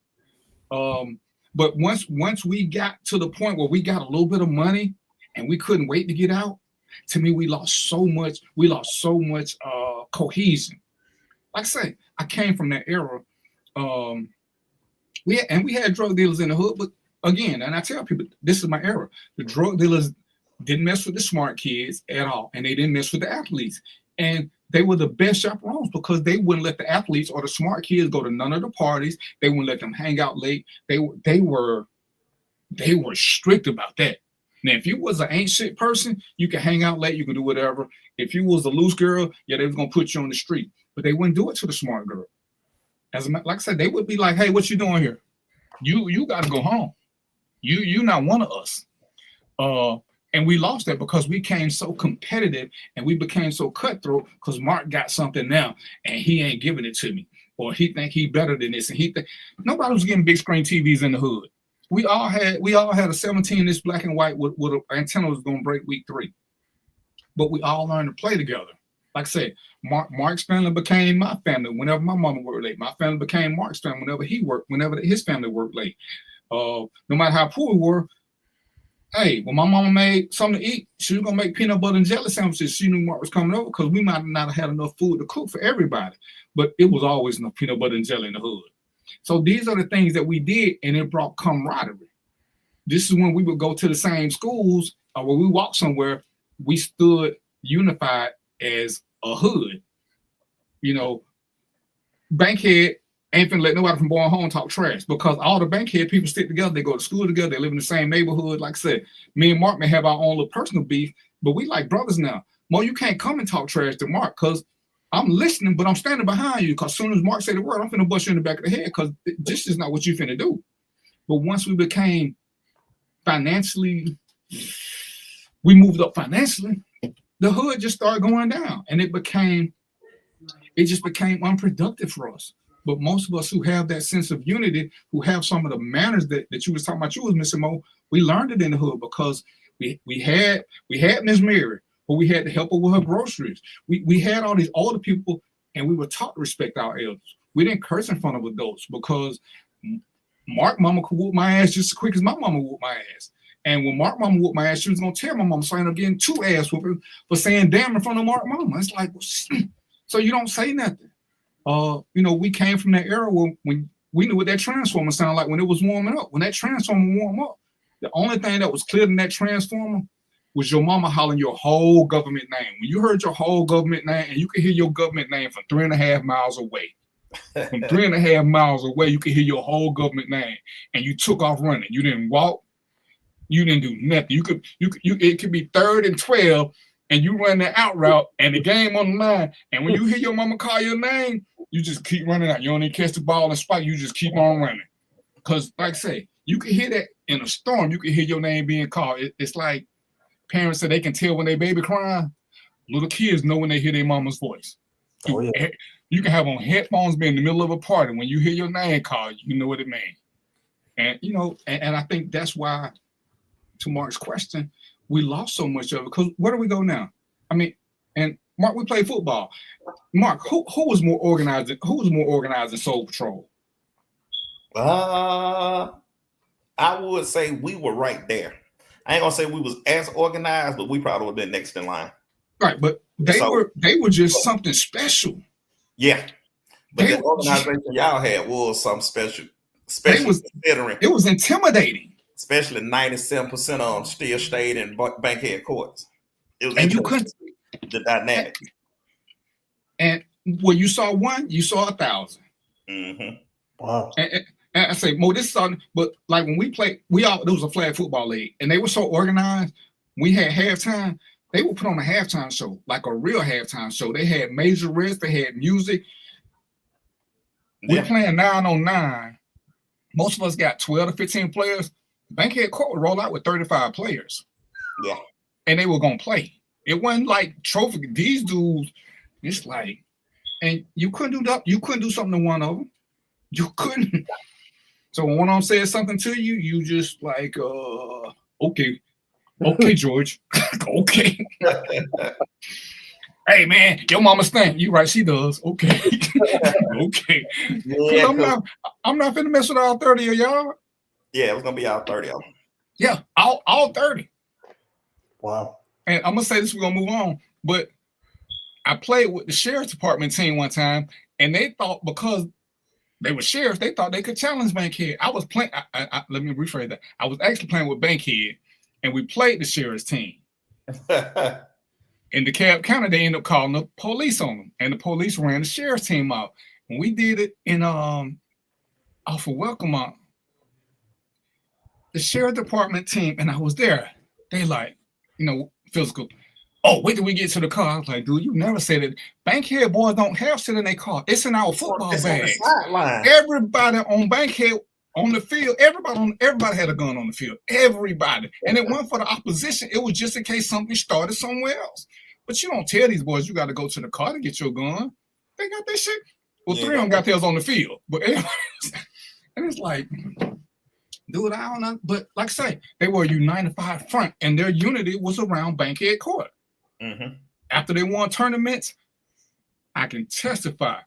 But once we got to the point where we got a little bit of money and we couldn't wait to get out, to me, we lost so much. We lost so much cohesion. Like I say, I came from that era. We had drug dealers in the hood, but again, and I tell people, this is my era. The drug dealers didn't mess with the smart kids at all, and they didn't mess with the athletes. And they were the best chaperones because they wouldn't let the athletes or the smart kids go to none of the parties. They wouldn't let them hang out late. They were strict about that. Now, if you was an ain't shit person, you can hang out late, you can do whatever. If you was a loose girl, yeah, they was gonna put you on the street, but they wouldn't do it to the smart girl. Like I said, they would be like, "Hey, what you doing here? You got to go home. You not one of us." And we lost that because we became so competitive and we became so cutthroat because Mark got something now and he ain't giving it to me, or he think he better than this, and nobody was getting big screen TVs in the hood. We all had a 17-inch black and white with an antenna was gonna break week 3, but we all learned to play together. Like I said, Mark's family became my family. Whenever my mama worked late, my family became Mark's family. Whenever his family worked late, no matter how poor we were. Hey, when my mama made something to eat, she was gonna make peanut butter and jelly sandwiches. She knew Mark was coming over because we might not have had enough food to cook for everybody, but it was always enough peanut butter and jelly in the hood. So these are the things that we did, and it brought camaraderie. This is when we would go to the same schools, or when we walked somewhere, we stood unified as a hood. You know, Bankhead ain't finna let nobody from Boyne Home talk trash because all the Bankhead people stick together. They go to school together. They live in the same neighborhood. Like I said, me and Mark may have our own little personal beef, but we like brothers now. Mo, you can't come and talk trash to Mark because I'm listening, but I'm standing behind you because as soon as Mark say the word, I'm finna bust you in the back of the head because this is not what you finna do. But once we became financially, we moved up financially, the hood just started going down, and it just became unproductive for us. But most of us who have that sense of unity, who have some of the manners that you was talking about, you was missing, Mo, we learned it in the hood because we had Miss Mary, but we had to help her with her groceries. We had all these older people, and we were taught to respect our elders. We didn't curse in front of adults because Mark mama could whoop my ass just as quick as my mama whooped my ass. And when Mark mama whooped my ass, she was gonna tell my mama, so I ended up getting 2 ass whooping for saying damn in front of Mark mama. It's like, so you don't say nothing. We came from that era when we knew what that transformer sounded like when it was warming up. When that transformer warmed up, the only thing that was clear in that transformer was your mama hollering your whole government name. When you heard your whole government name, and you could hear your government name from 3.5 miles away. From 3.5 miles away, you could hear your whole government name, and you took off running. You didn't walk. You didn't do nothing. It could be 3rd and 12, and you run that out route, and the game on the line. And when you hear your mama call your name, you just keep running out. You don't even catch the ball and spike. You just keep on running. Because, like I say, you can hear that in a storm. You can hear your name being called. It's like parents say they can tell when their baby crying. Little kids know when they hear their mama's voice. Oh, yeah. You can have on headphones, be in the middle of a party. When you hear your name called, you know what it means. And, and I think that's why, to Mark's question, we lost so much of it. Because where do we go now? I mean, and Mark, we play football. Mark, who was more organized? Who was more organized than Soul Patrol? I would say we were right there. I ain't gonna say we was as organized, but we probably would have been next in line. Right, but they were just something special. Yeah, but the organization y'all had was something special. Considering it was intimidating. Especially 97% of them still stayed in Bankhead courts. It was, and you couldn't. The dynamic. And when you saw one, you saw 1,000. Mm-hmm. Wow. And I say, Mo, this is something, but like when we played, there was a flag football league, and they were so organized. We had halftime. They would put on a halftime show, like a real halftime show. They had major rest. They had music. We're playing 9-on-9. Most of us got 12 to 15 players. Bankhead Court would roll out with 35 players. Yeah. And they were going to play. It wasn't like trophy. These dudes, it's like, and you couldn't do that. You couldn't do something to one of them. You couldn't. So when one of them says something to you, you just like, okay, George, okay. Hey man, your mama stink. You right, she does. Okay, okay. Yeah, I'm not finna mess with all 30 of y'all. Yeah, it was gonna be all 30 of them. Yeah, all 30. Wow. And I'm gonna say this, we're gonna move on. But I played with the sheriff's department team one time, and they thought because they were sheriffs, they thought they could challenge Bankhead. I was playing. Let me rephrase that. I was actually playing with Bankhead, and we played the sheriff's team. in DeKalb County, they ended up calling the police on them, and the police ran the sheriff's team out. When we did it in off of Welcomont, the sheriff department team, and I was there, they like, physical. Oh, wait till we get to the car. I was like, dude, you never said it. Bankhead boys don't have shit in their car. It's in our football bags. Everybody on Bankhead on the field, everybody had a gun on the field. Everybody. And it wasn't for the opposition. It was just in case something started somewhere else. But you don't tell these boys you got to go to the car to get your gun. They got that shit. Well, three of them got theirs on the field. But and it's like, dude, I don't know. But like I say, they were a united front, and their unity was around Bankhead Court. Mm-hmm. After they won tournaments, I can testify.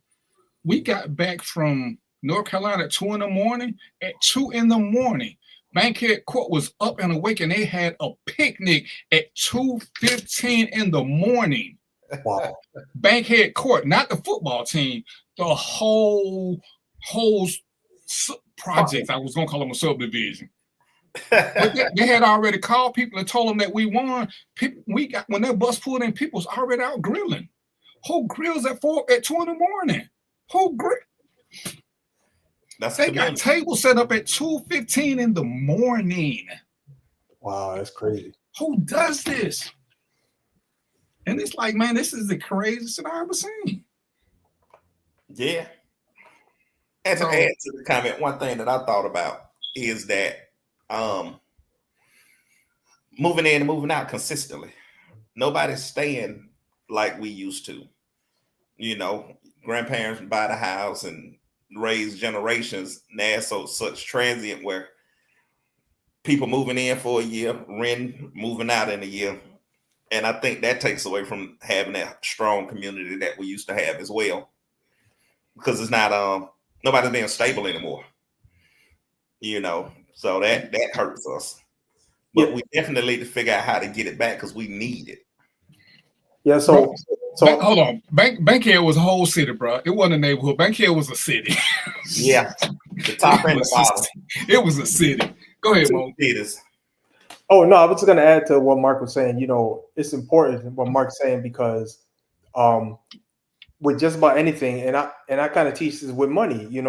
We got back from North Carolina at 2 a.m. At 2 a.m, Bankhead Court was up and awake, and they had a picnic at 2:15 in the morning. Wow. Bankhead Court, not the football team, the whole project. I was gonna call them a subdivision. But they had already called people and told them that we won. People, when that bus pulled in, people was already out grilling. Who grills at 2 a.m? Who grill? They got tables set up at 2:15 in the morning. Wow, that's crazy. Who does this? And it's like, man, this is the craziest shit I ever seen. Yeah. And to add to the comment, one thing that I thought about is that moving in and moving out consistently. Nobody's staying like we used to. Grandparents buy the house and raise generations. Now so such transient where people moving in for a year, renting, moving out in a year. And I think that takes away from having that strong community that we used to have as well. Because it's not nobody's being stable anymore. So that hurts us. But we definitely need to figure out how to get it back because we need it. Yeah, so hold on. Bankhead was a whole city, bro. It wasn't a neighborhood. Bankhead was a city. Yeah. The top and the bottom. It was a city. Go ahead, Mo. Oh, no, I was just going to add to what Mark was saying. It's important what Mark's saying because with just about anything, and I kind of teach this with money, you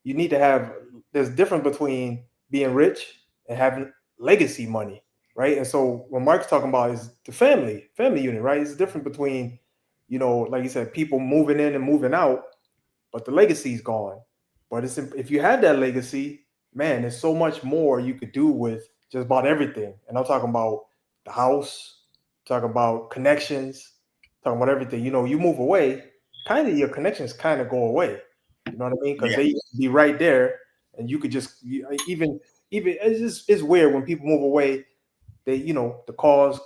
need to have, there's a difference between being rich and having legacy money, right? And so what Mark's talking about is the family unit, right? It's different between, like you said, people moving in and moving out, but the legacy's gone. But if you had that legacy, man, there's so much more you could do with just about everything. And I'm talking about the house, talking about connections, talking about everything. You move away, kind of your connections kind of go away. You know what I mean? Because they used to be right there, and you could just even it's weird when people move away. They the calls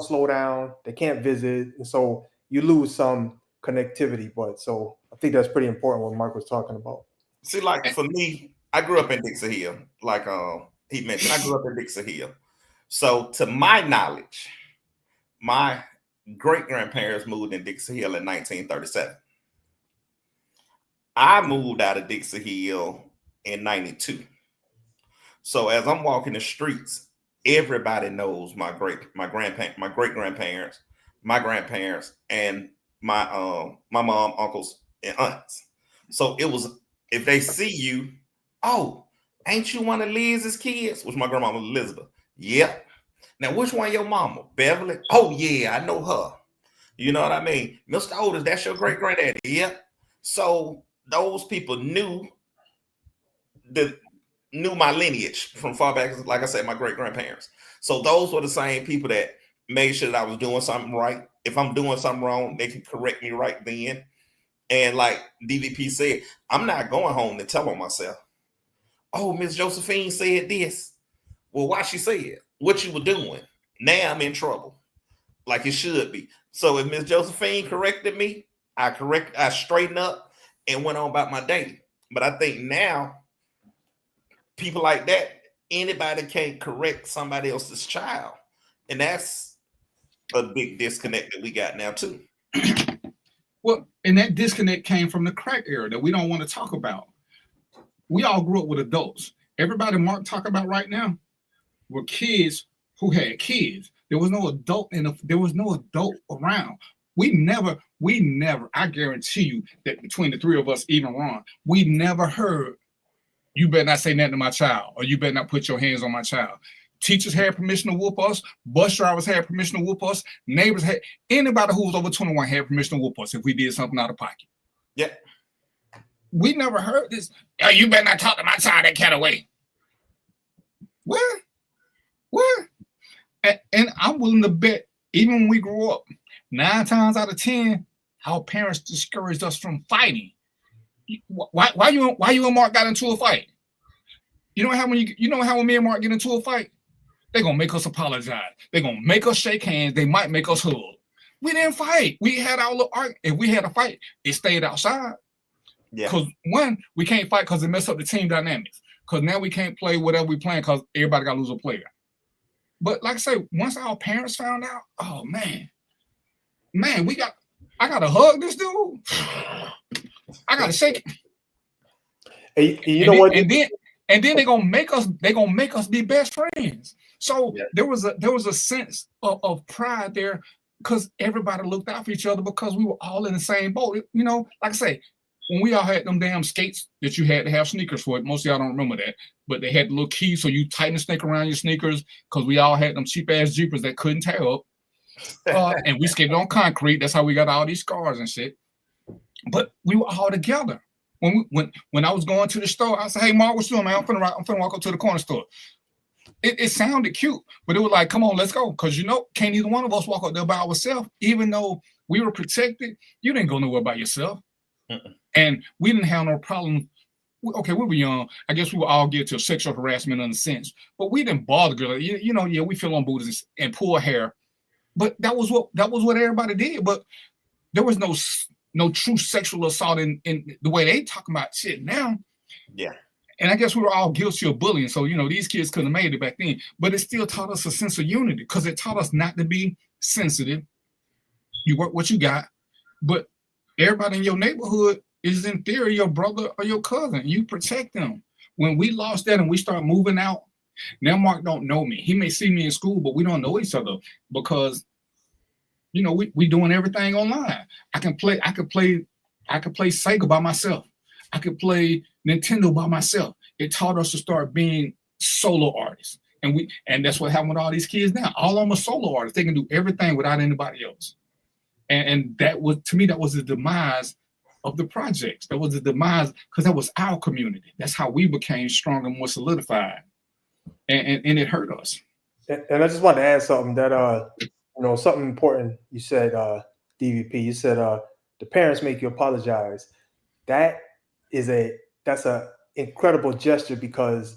slow down. They can't visit, and so you lose some connectivity. But so I think that's pretty important what Mark was talking about. See, like for me, I grew up in Dixie Hill. Like he mentioned, I grew up in Dixie Hill. So to my knowledge, my great-grandparents moved in Dixie Hill in 1937. I moved out of Dixie Hill in 92. So as I'm walking the streets, everybody knows my great-grandparents, my grandparents, and my mom, uncles, and aunts. So it was, if they see you, oh, ain't you one of Liz's kids? Which my grandmama was Elizabeth. Yep. Now, which one your mama? Beverly? Oh, yeah, I know her. You know what I mean? Mr. Otis, that's your great-granddaddy. Yep. So those people knew my lineage from far back, like I said, my great-grandparents. So those were the same people that made sure that I was doing something right. If I'm doing something wrong, they can correct me right then. And like DVP said, I'm not going home to tell on myself. Oh, Miss Josephine said this. Well, why she say it? What you were doing? Now I'm in trouble. Like it should be. So if Miss Josephine corrected me, I straightened up and went on about my day. But I think now, people like that, anybody can correct somebody else's child. And that's a big disconnect that we got now too. Well, and that disconnect came from the crack era that we don't want to talk about. We all grew up with adults. Everybody Mark talking about right now were kids who had kids. There was no adult there was no adult around. We never, I guarantee you that between the three of us, even Ron, we never heard, you better not say nothing to my child, or you better not put your hands on my child. Teachers had permission to whoop us. Bus drivers had permission to whoop us. Neighbors had, anybody who was over 21 had permission to whoop us if we did something out of pocket. Yeah. We never heard this. Oh, you better not talk to my child that kind of way. What? And I'm willing to bet, even when we grew up, 9 times out of 10, our parents discouraged us from fighting. Why you and Mark got into a fight? You know how when me and Mark get into a fight, they're gonna make us apologize. They're gonna make us shake hands. They might make us hug. We didn't fight. We had our little argument. If we had a fight, it stayed outside. Yeah. Because one, we can't fight because it messed up the team dynamics. Because now we can't play whatever we playing because everybody got to lose a player. But like I say, once our parents found out, oh man, I gotta hug this dude. I gotta shake it. You know what? And then they're gonna make us be best friends. So there was a sense of pride there because everybody looked out for each other because we were all in the same boat. You know, like I say, when we all had them damn skates that you had to have sneakers for it, most of y'all don't remember that, but they had the little key so you tighten the snake around your sneakers because we all had them cheap ass Jeepers that couldn't tear up. And we skated on concrete. That's how we got all these scars and shit. But we were all together. When I was going to the store, I said, "Hey, Mark, what's doing, man? I'm finna walk up to the corner store." It sounded cute, but it was like, "Come on, let's go," because can't either one of us walk up there by ourselves. Even though we were protected, you didn't go nowhere by yourself. And we didn't have no problem. Okay, we were young. I guess we were all guilty of sexual harassment in a sense, but we didn't bother girls. We fell on booties and pull hair, but that was what everybody did. But there was no true sexual assault in the way they talk about shit now. Yeah. And I guess we were all guilty of bullying. So, these kids couldn't have made it back then, but it still taught us a sense of unity because it taught us not to be sensitive. You work what you got, but everybody in your neighborhood is in theory your brother or your cousin. You protect them. When we lost that and we start moving out, now Mark don't know me. He may see me in school, but we don't know each other because we doing everything online. I could play Sega by myself. I could play Nintendo by myself. It taught us to start being solo artists. And that's what happened with all these kids now. All of them are solo artists. They can do everything without anybody else. And that was, to me, that was the demise of the projects. That was the demise because that was our community. That's how we became strong and more solidified. And it hurt us. And I just wanted to add something that something important you said, DVP. You said the parents make you apologize. That's a incredible gesture because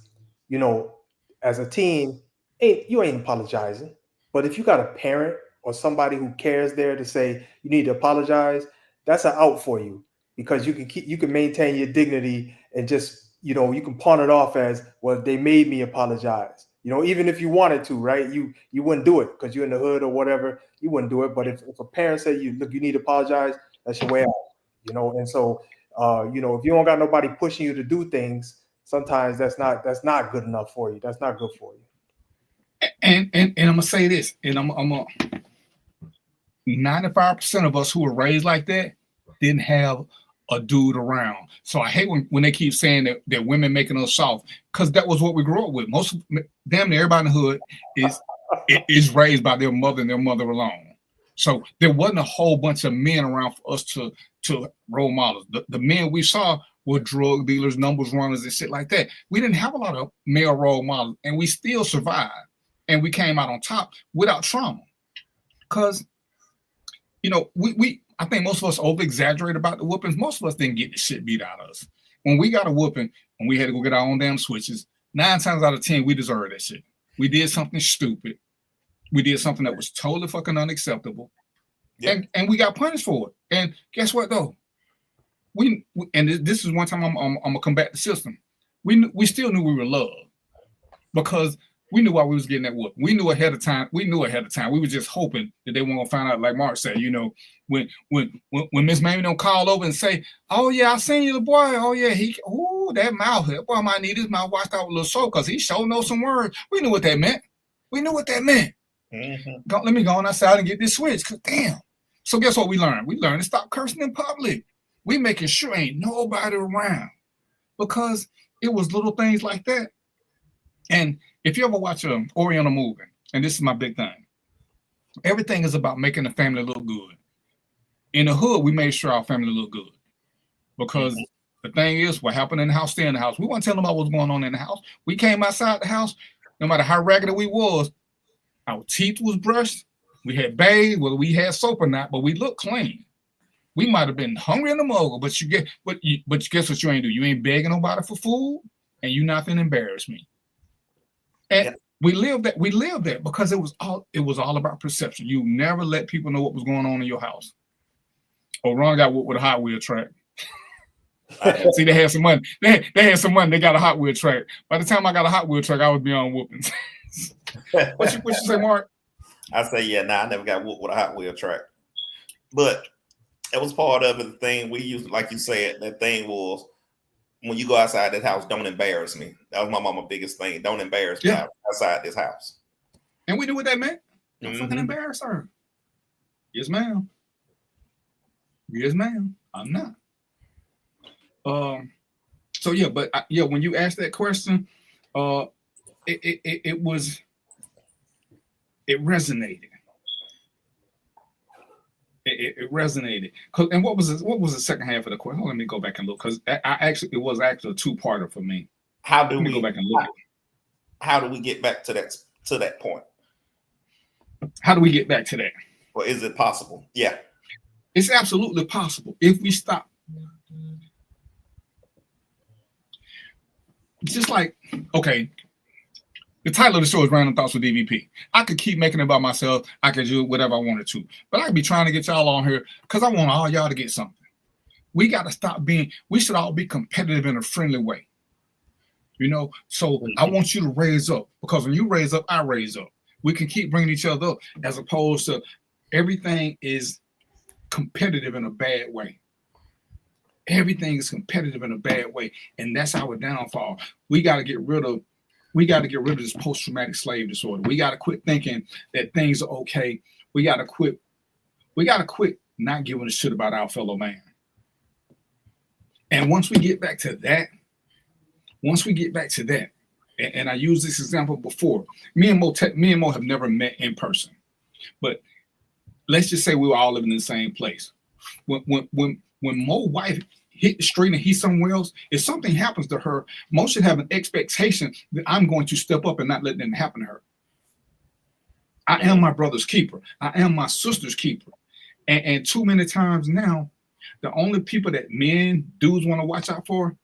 as a teen, you ain't apologizing. But if you got a parent or somebody who cares there to say you need to apologize, that's an out for you because you can maintain your dignity and just you can pawn it off as, well, they made me apologize. Even if you wanted to, right? You wouldn't do it because you're in the hood or whatever. You wouldn't do it. But if a parent said you need to apologize, that's your way out. And so if you don't got nobody pushing you to do things, sometimes that's not good enough for you. That's not good for you. And I'm gonna say this, and I'm 95% of us who were raised like that didn't have a dude around. So I hate when they keep saying that women making us soft, because that was what we grew up with. Damn near everybody in the hood is raised by their mother and their mother alone. So there wasn't a whole bunch of men around for us to role models. The men we saw were drug dealers, numbers runners, and shit like that. We didn't have a lot of male role models, and we still survived. And we came out on top without trauma. Because, I think most of us over-exaggerate about the whoopings. Most of us didn't get the shit beat out of us. When we got a whooping and we had to go get our own damn switches, 9 times out of 10, we deserved that shit. We did something stupid. We did something that was totally fucking unacceptable. Yep. And we got punished for it. And guess what, though? This is one time I'm going to combat the system. We still knew we were loved because we knew why we was getting that whoop. We knew ahead of time. We were just hoping that they weren't gonna find out. Like Mark said, when Miss Mamie don't call over and say, "Oh yeah, I seen you, the boy. Oh yeah, that mouth. That boy might need his mouth washed out with a little soap because he sure knows some words." We knew what that meant. Let me go on outside and get this switch. Cause damn. So guess what we learned? We learned to stop cursing in public. We making sure ain't nobody around because it was little things like that. And if you ever watch an Oriental movie, and this is my big thing, everything is about making the family look good. In the hood, we made sure our family looked good because the thing is, what happened in the house, stay in the house. We weren't telling about what's going on in the house. We came outside the house, no matter how raggedy we was, our teeth was brushed. We had bathed, whether we had soap or not, but we looked clean. We might have been hungry in the muggle, but guess what you ain't do? You ain't begging nobody for food, and you not finna embarrass me. And we lived that because it was all about perception. You never let people know what was going on in your house. Oh, Ron got with a Hot Wheel track. See, they had some money. They had some money. They got a Hot Wheel track. By the time I got a Hot Wheel track, I was beyond whoopings. What you say, Mark? I say, yeah, I never got whooped with a Hot Wheel track. But it was part of the thing we used, like you said, that thing was when you go outside this house, don't embarrass me. That was my mama's biggest thing. Don't embarrass me outside this house. And we do what that meant. Don't fucking embarrass her. Yes, ma'am. Yes, ma'am. I'm not. So yeah, but when you asked that question, it resonated. It resonated. And what was the second half of the question? Let me go back and look because it was actually a two-parter for me. How do we go back and look? How do we get back to that point? How do we get back to that? Or is it possible? Yeah, it's absolutely possible if we stop. Just like, okay, the title of the show is Random Thoughts with DVP. I could keep making it about myself. I could do whatever I wanted to. But I could be trying to get y'all on here because I want all y'all to get something. We got to stop we should all be competitive in a friendly way. You know, so I want you to raise up because when you raise up, I raise up. We can keep bringing each other up as opposed to everything is competitive in a bad way. Everything is competitive in a bad way, and that's our downfall. We got to get rid of this post-traumatic slave disorder. We got to quit thinking that things are okay. We got to quit not giving a shit about our fellow man. And once we get back to that, and I used this example before, me and Mo have never met in person, but let's just say we were all living in the same place. When Mo's wife hit the street and he's somewhere else, if something happens to her, Mo should have an expectation that I'm going to step up and not let that happen to her. I am my brother's keeper. I am my sister's keeper. And too many times now, the only people that dudes want to watch out for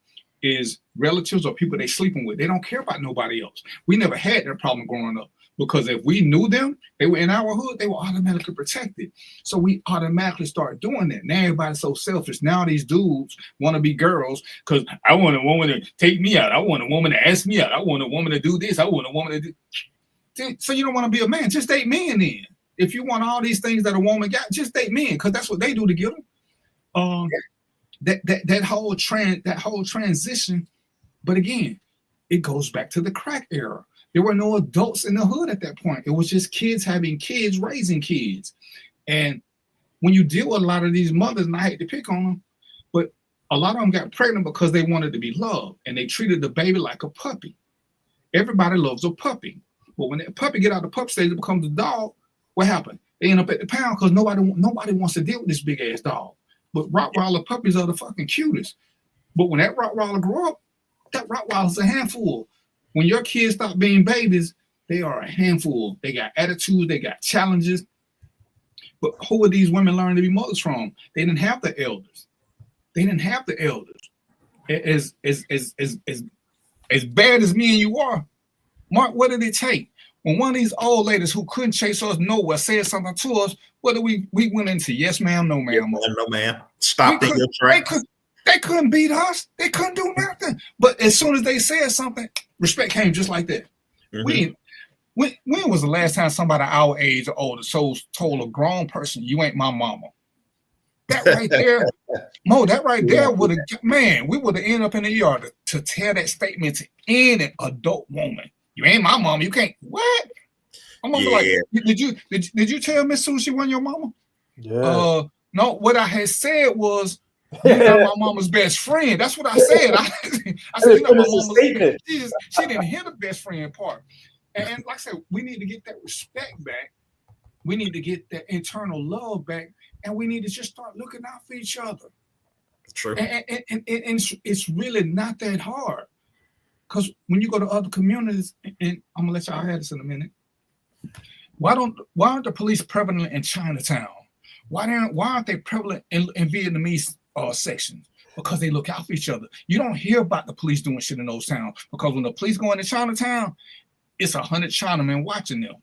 is relatives or people they sleeping with. They don't care about nobody else. We never had that problem growing up. Because if we knew them, they were in our hood, they were automatically protected. So we automatically start doing that. Now everybody's so selfish. Now these dudes want to be girls because I want a woman to take me out. I want a woman to ask me out. I want a woman to do this. I want a woman to do. So you don't want to be a man. Just date men then. If you want all these things that a woman got, just date men because that's what they do to get them. That whole transition. But again, it goes back to the crack era. There were no adults in the hood at that point. It was just kids having kids, raising kids. And when you deal with a lot of these mothers, and I hate to pick on them, but a lot of them got pregnant because they wanted to be loved and they treated the baby like a puppy. Everybody loves a puppy. But when that puppy get out of the pup stage, it becomes a dog. What happened? They end up at the pound because nobody wants to deal with this big ass dog. But Rottweiler puppies are the fucking cutest. But when that Rottweiler grow up, that Rottweiler's a handful. When your kids stop being babies, they are a handful. They got attitudes, they got challenges. But who are these women learning to be mothers from? They didn't have the elders. As bad as me and you are, Mark, what did it take? When one of these old ladies who couldn't chase us nowhere said something to us, what did we went into? Yes, ma'am, no, ma'am. Yes, no, ma'am. Stop in your tracks. They couldn't beat us. They couldn't do nothing. But as soon as they said something, respect came just like that. Mm-hmm. When was the last time somebody our age or older told a grown person, you ain't my mama? That right there, Mo, that right there would have, man, we would have ended up in the ER to tell that statement to any adult woman. You ain't my mama. You can't, what? I'm gonna be like, did you tell Miss Sue she wasn't your mama? Yeah. No, what I had said was, you're not my mama's best friend. That's what I said. I said, you're not my mama's statement. She didn't hear the best friend part. And like I said, we need to get that respect back. We need to get that internal love back, and we need to just start looking out for each other. True. And it's really not that hard. Because when you go to other communities, and I'm gonna let y'all have this in a minute. Why aren't the police prevalent in Chinatown? Why aren't they prevalent in Vietnamese sections? Because they look out for each other. You don't hear about the police doing shit in those towns, because when the police go into Chinatown, it's 100 Chinamen watching them.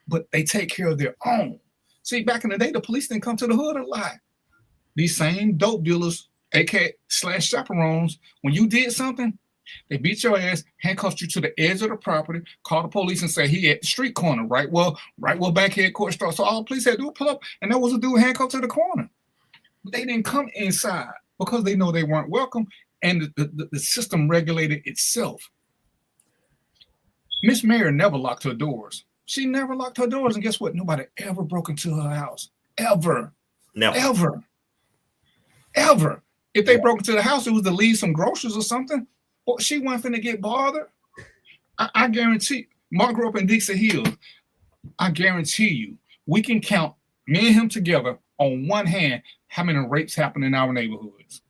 But they take care of their own. See, back in the day, the police didn't come to the hood a lot. These same dope dealers, aka/chaperones, when you did something, they beat your ass, handcuffed you to the edge of the property, call the police and say he at the street corner, right where Bankhead Court starts. So all the police had to do was pull up, and there was a dude handcuffed to the corner. But they didn't come inside because they know they weren't welcome, and the system regulated itself. Miss Mary never locked her doors. She never locked her doors, and guess what? Nobody ever broke into her house. Ever. No. Ever. If they broke into the house, it was to leave some groceries or something. Well, she wasn't finna get bothered. I guarantee. Mark grew up in Dixie Hills. I guarantee you, we can count me and him together on one hand how many rapes happen in our neighborhoods.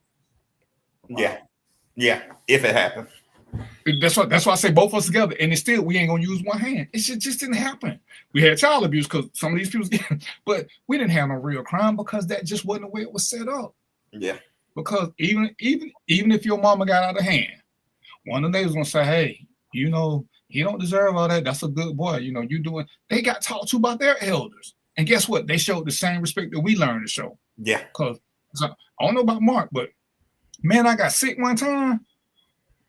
Yeah. If it happened. That's why I say both of us together, and it's still we ain't gonna use one hand. It just didn't happen. We had child abuse because some of these people, but we didn't have no real crime because that just wasn't the way it was set up. Yeah. Because even if your mama got out of hand, one of the neighbors gonna say, "Hey, you know, he don't deserve all that. That's a good boy. You know, you doing." They got taught to by their elders, and guess what? They showed the same respect that we learned to show. Yeah. Because I don't know about Mark, but man, I got sick one time.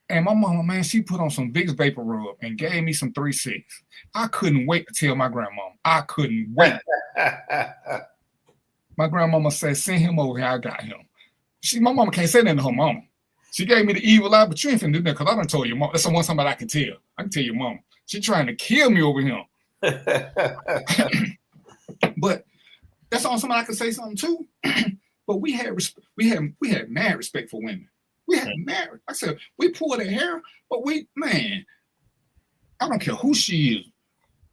And my mama, man, she put on some Vicks Vapor Rub and gave me some 3-6. I couldn't wait to tell my grandmama. I couldn't wait. My grandmama said, "Send him over here. I got him." My mama can't say that to her mama. She gave me the evil eye, but you ain't finna do that because I done told your mom. That's the one somebody I can tell. I can tell your mama. She trying to kill me over him. But that's all somebody I can say something too. But we had mad respect for women. We had married. I said, we pulled her hair, but I don't care who she is.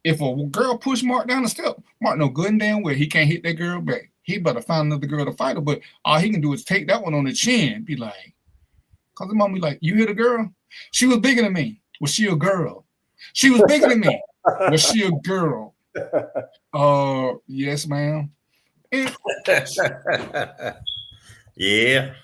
If a girl push Mark down the step, Mark know good and damn well he can't hit that girl back. He better find another girl to fight her, but all he can do is take that one on the chin, be like, because the mom be like, "You hit a girl? She was bigger than me. Was she a girl? She was bigger than me. Was she a girl? Yes, ma'am." Yeah.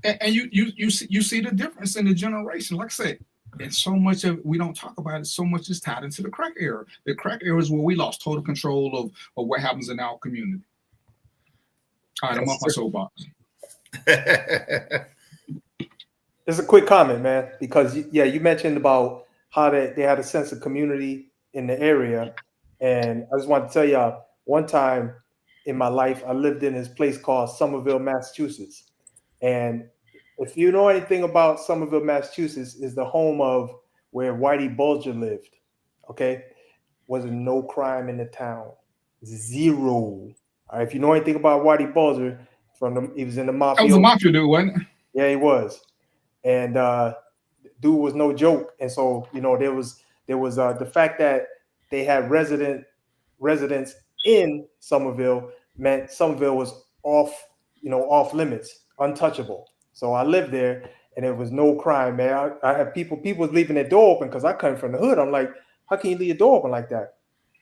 And you see the difference in the generation. Like I said, and so much of we don't talk about it. So much is tied into the crack era. The crack era is where we lost total control of what happens in our community. All right, I'm off my soapbox. Just a quick comment, man, because you mentioned about how they had a sense of community in the area, and I just want to tell y'all, one time in my life, I lived in this place called Somerville, Massachusetts. And if you know anything about Somerville, Massachusetts, is the home of where Whitey Bulger lived. Okay, wasn't no crime in the town, zero. All right, if you know anything about Whitey Bulger, he was in the mafia. That was a mafia dude, wasn't it? Yeah, he was, and dude was no joke. And so there was the fact that they had residents in Somerville meant Somerville was off limits. Untouchable. So I lived there, and there was no crime, man. I had people was leaving their door open because I come from the hood. I'm like, how can you leave your door open like that?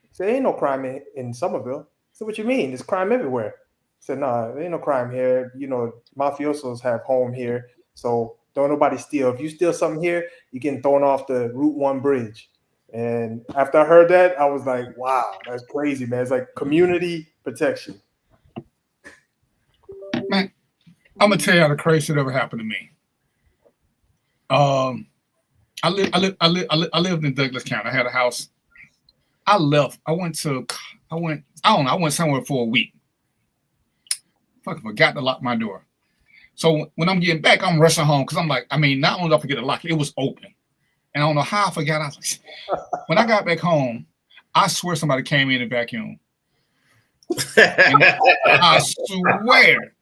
I said, ain't no crime in Somerville. I said, what you mean? There's crime everywhere. I said, no, there ain't no crime here. Mafiosos have home here, so don't nobody steal. If you steal something here, you're getting thrown off the Route 1 bridge. And after I heard that, I was like, wow, that's crazy, man. It's like community protection. Man, I'm gonna tell you the crazy shit ever happened to me. I lived in Douglas County. I had a house. I left. I went somewhere for a week. Fucking forgot to lock my door. So when I'm getting back, I'm rushing home because I'm like, not only did I forget to lock it, it was open. And I don't know how I forgot. When I got back home, I swear somebody came in and vacuumed. And I swear.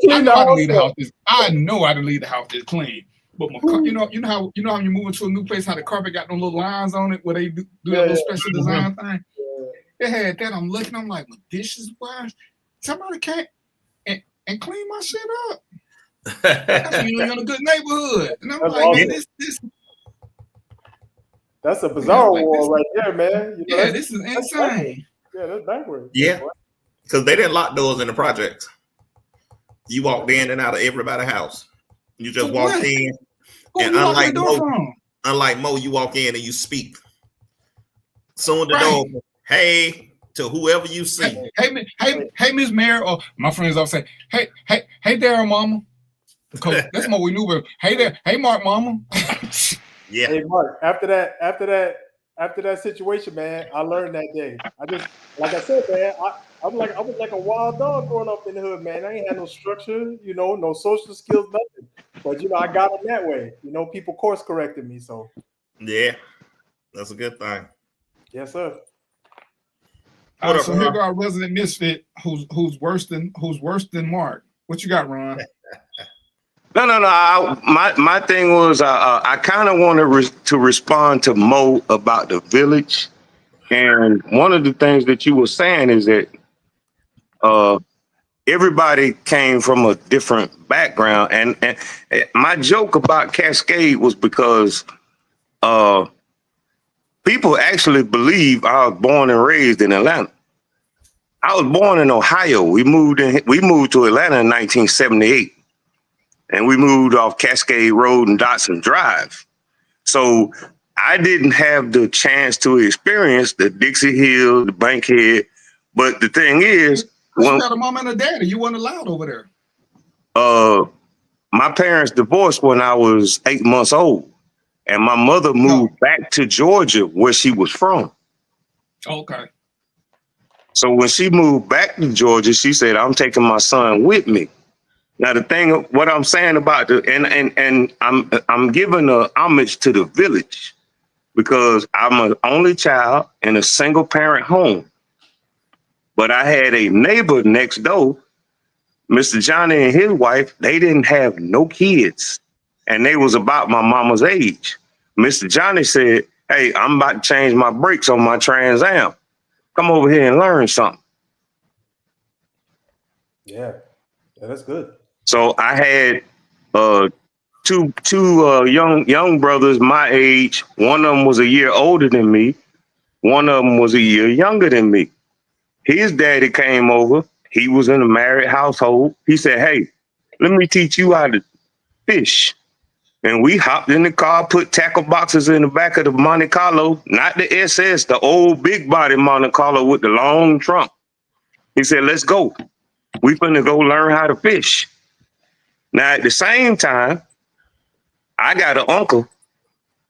I know I didn't leave the house. I know I didn't leave the house this clean. But my car, you know how you move into a new place, how the carpet got them little lines on it where they do that little special design thing. It had that. I'm looking. I'm like, my dishes washed. Somebody came and cleaned my shit up. That's when you're in a good neighborhood. And I'm like, awesome. Man, this. That's a bizarre wall right there, man. You know, this is insane. Yeah, that's backwards. Yeah, because they didn't lock doors in the projects. You walked in and out of everybody's house. You just walked in, and unlike Mo, you walk in and you speak. Soon the door, hey, to whoever you see. Hey, Miss Mary, or my friends all say, hey, Daryl, mama. Because that's what we knew. But hey there, hey Mark, mama. Yeah. Hey Mark, after that situation, man, I learned that day. I just, like I said, man, I was like a wild dog growing up in the hood, man. I ain't had no structure, you know, no social skills, nothing. But you know, I got them that way. You know, people course corrected me. So yeah, that's a good thing. Yes, sir. So here go our resident misfit, who's worse than Mark. What you got, Ron? No. My thing was I kind of wanted to respond to Mo about the village, and one of the things that you were saying is that everybody came from a different background, and my joke about Cascade was because people actually believe I was born and raised in Atlanta. I was born in Ohio. We moved to Atlanta in 1978. And we moved off Cascade Road and Dotson Drive. So I didn't have the chance to experience the Dixie Hill, the Bankhead. But the thing is, you got a mom and a daddy. You weren't allowed over there. My parents divorced when I was 8 months old. And my mother moved back to Georgia, where she was from. Okay. So when she moved back to Georgia, she said, I'm taking my son with me. Now the thing, what I'm saying about and I'm giving a homage to the village because I'm an only child in a single parent home. But I had a neighbor next door, Mr. Johnny and his wife. They didn't have no kids, and they was about my mama's age. Mr. Johnny said, "Hey, I'm about to change my brakes on my Trans Am. Come over here and learn something." Yeah, that's good. So I had two young brothers my age. One of them was a year older than me. One of them was a year younger than me. His daddy came over. He was in a married household. He said, "Hey, let me teach you how to fish." And we hopped in the car, put tackle boxes in the back of the Monte Carlo, not the SS, the old big body Monte Carlo with the long trunk. He said, "Let's go. We finna go learn how to fish." Now, at the same time, I got an uncle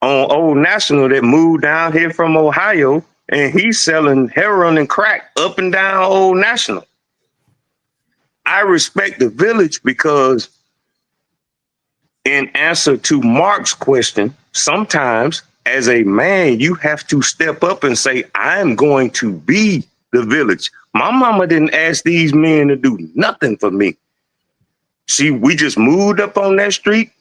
on Old National that moved down here from Ohio, and he's selling heroin and crack up and down Old National. I respect the village because in answer to Mark's question, sometimes as a man, you have to step up and say, I'm going to be the village. My mama didn't ask these men to do nothing for me. We just moved up on that street.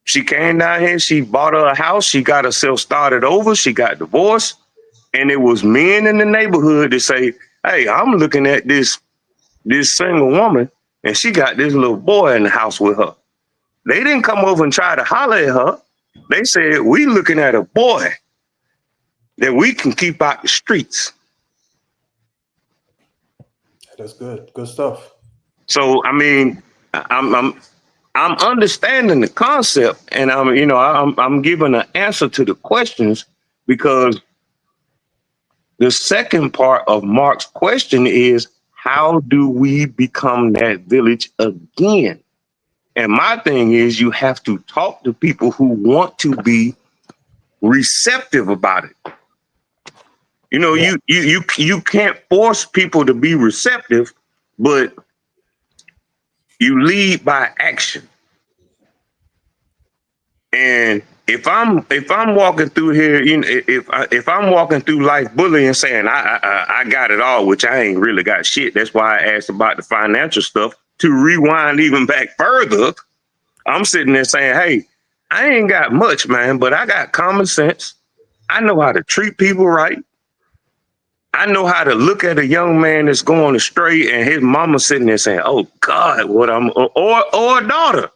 She came down here, she bought her a house, she got herself started over, she got divorced. And it was men in the neighborhood that say, hey, I'm looking at this single woman and she got this little boy in the house with her. They didn't come over and try to holler at her. They said, we looking at a boy that we can keep out the streets. That's good. Good stuff. So, I mean, I'm understanding the concept, and I'm giving an answer to the questions, because the second part of Mark's question is, how do we become that village again? And my thing is, you have to talk to people who want to be receptive about it. You know, yeah. you can't force people to be receptive, but you lead by action. And if I'm walking through here, you know, if I'm walking through life bullying, saying I got it all, which I ain't really got shit. That's why I asked about the financial stuff. To rewind even back further, I'm sitting there saying, hey, I ain't got much, man, but I got common sense. I know how to treat people right. I know how to look at a young man that's going astray and his mama sitting there saying, oh God, or a daughter.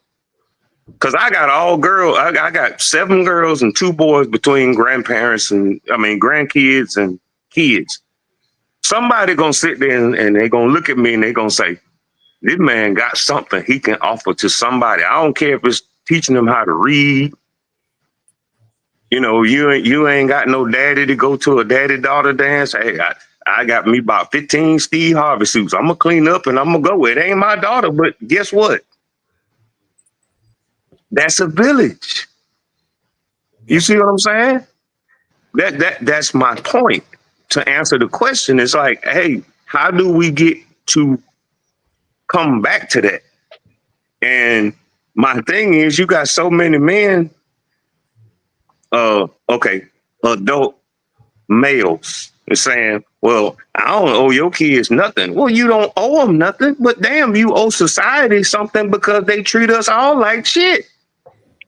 Cause I got all girls. I got 7 girls and 2 boys between grandparents and grandkids and kids. Somebody gonna sit there and they gonna look at me and they gonna say, this man got something he can offer to somebody. I don't care if it's teaching them how to read. You know, you ain't got no daddy to go to a daddy-daughter dance. Hey, I got me about 15 Steve Harvey suits. I'm gonna clean up and I'm gonna go. It ain't my daughter, but guess what? That's a village. You see what I'm saying? That's my point. To answer the question, it's like, hey, how do we get to come back to that? And my thing is, you got so many men, adult males, is saying, well, I don't owe your kids nothing. Well, you don't owe them nothing, but damn, you owe society something because they treat us all like shit.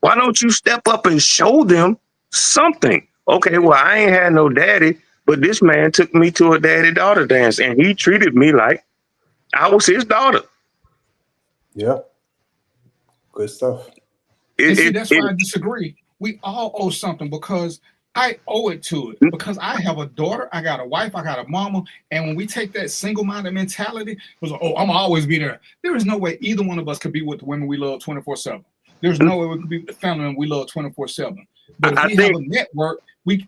Why don't you step up and show them something? Okay, well, I ain't had no daddy, but this man took me to a daddy-daughter dance and he treated me like I was his daughter. Yeah. Good stuff. That's why I disagree. We all owe something because I owe it to it. Because I have a daughter, I got a wife, I got a mama, and when we take that single-minded mentality, it was like, oh, I'm always be there. There is no way either one of us could be with the women we love 24/7. There's no way we could be with the family we love 24/7. But if we have a network,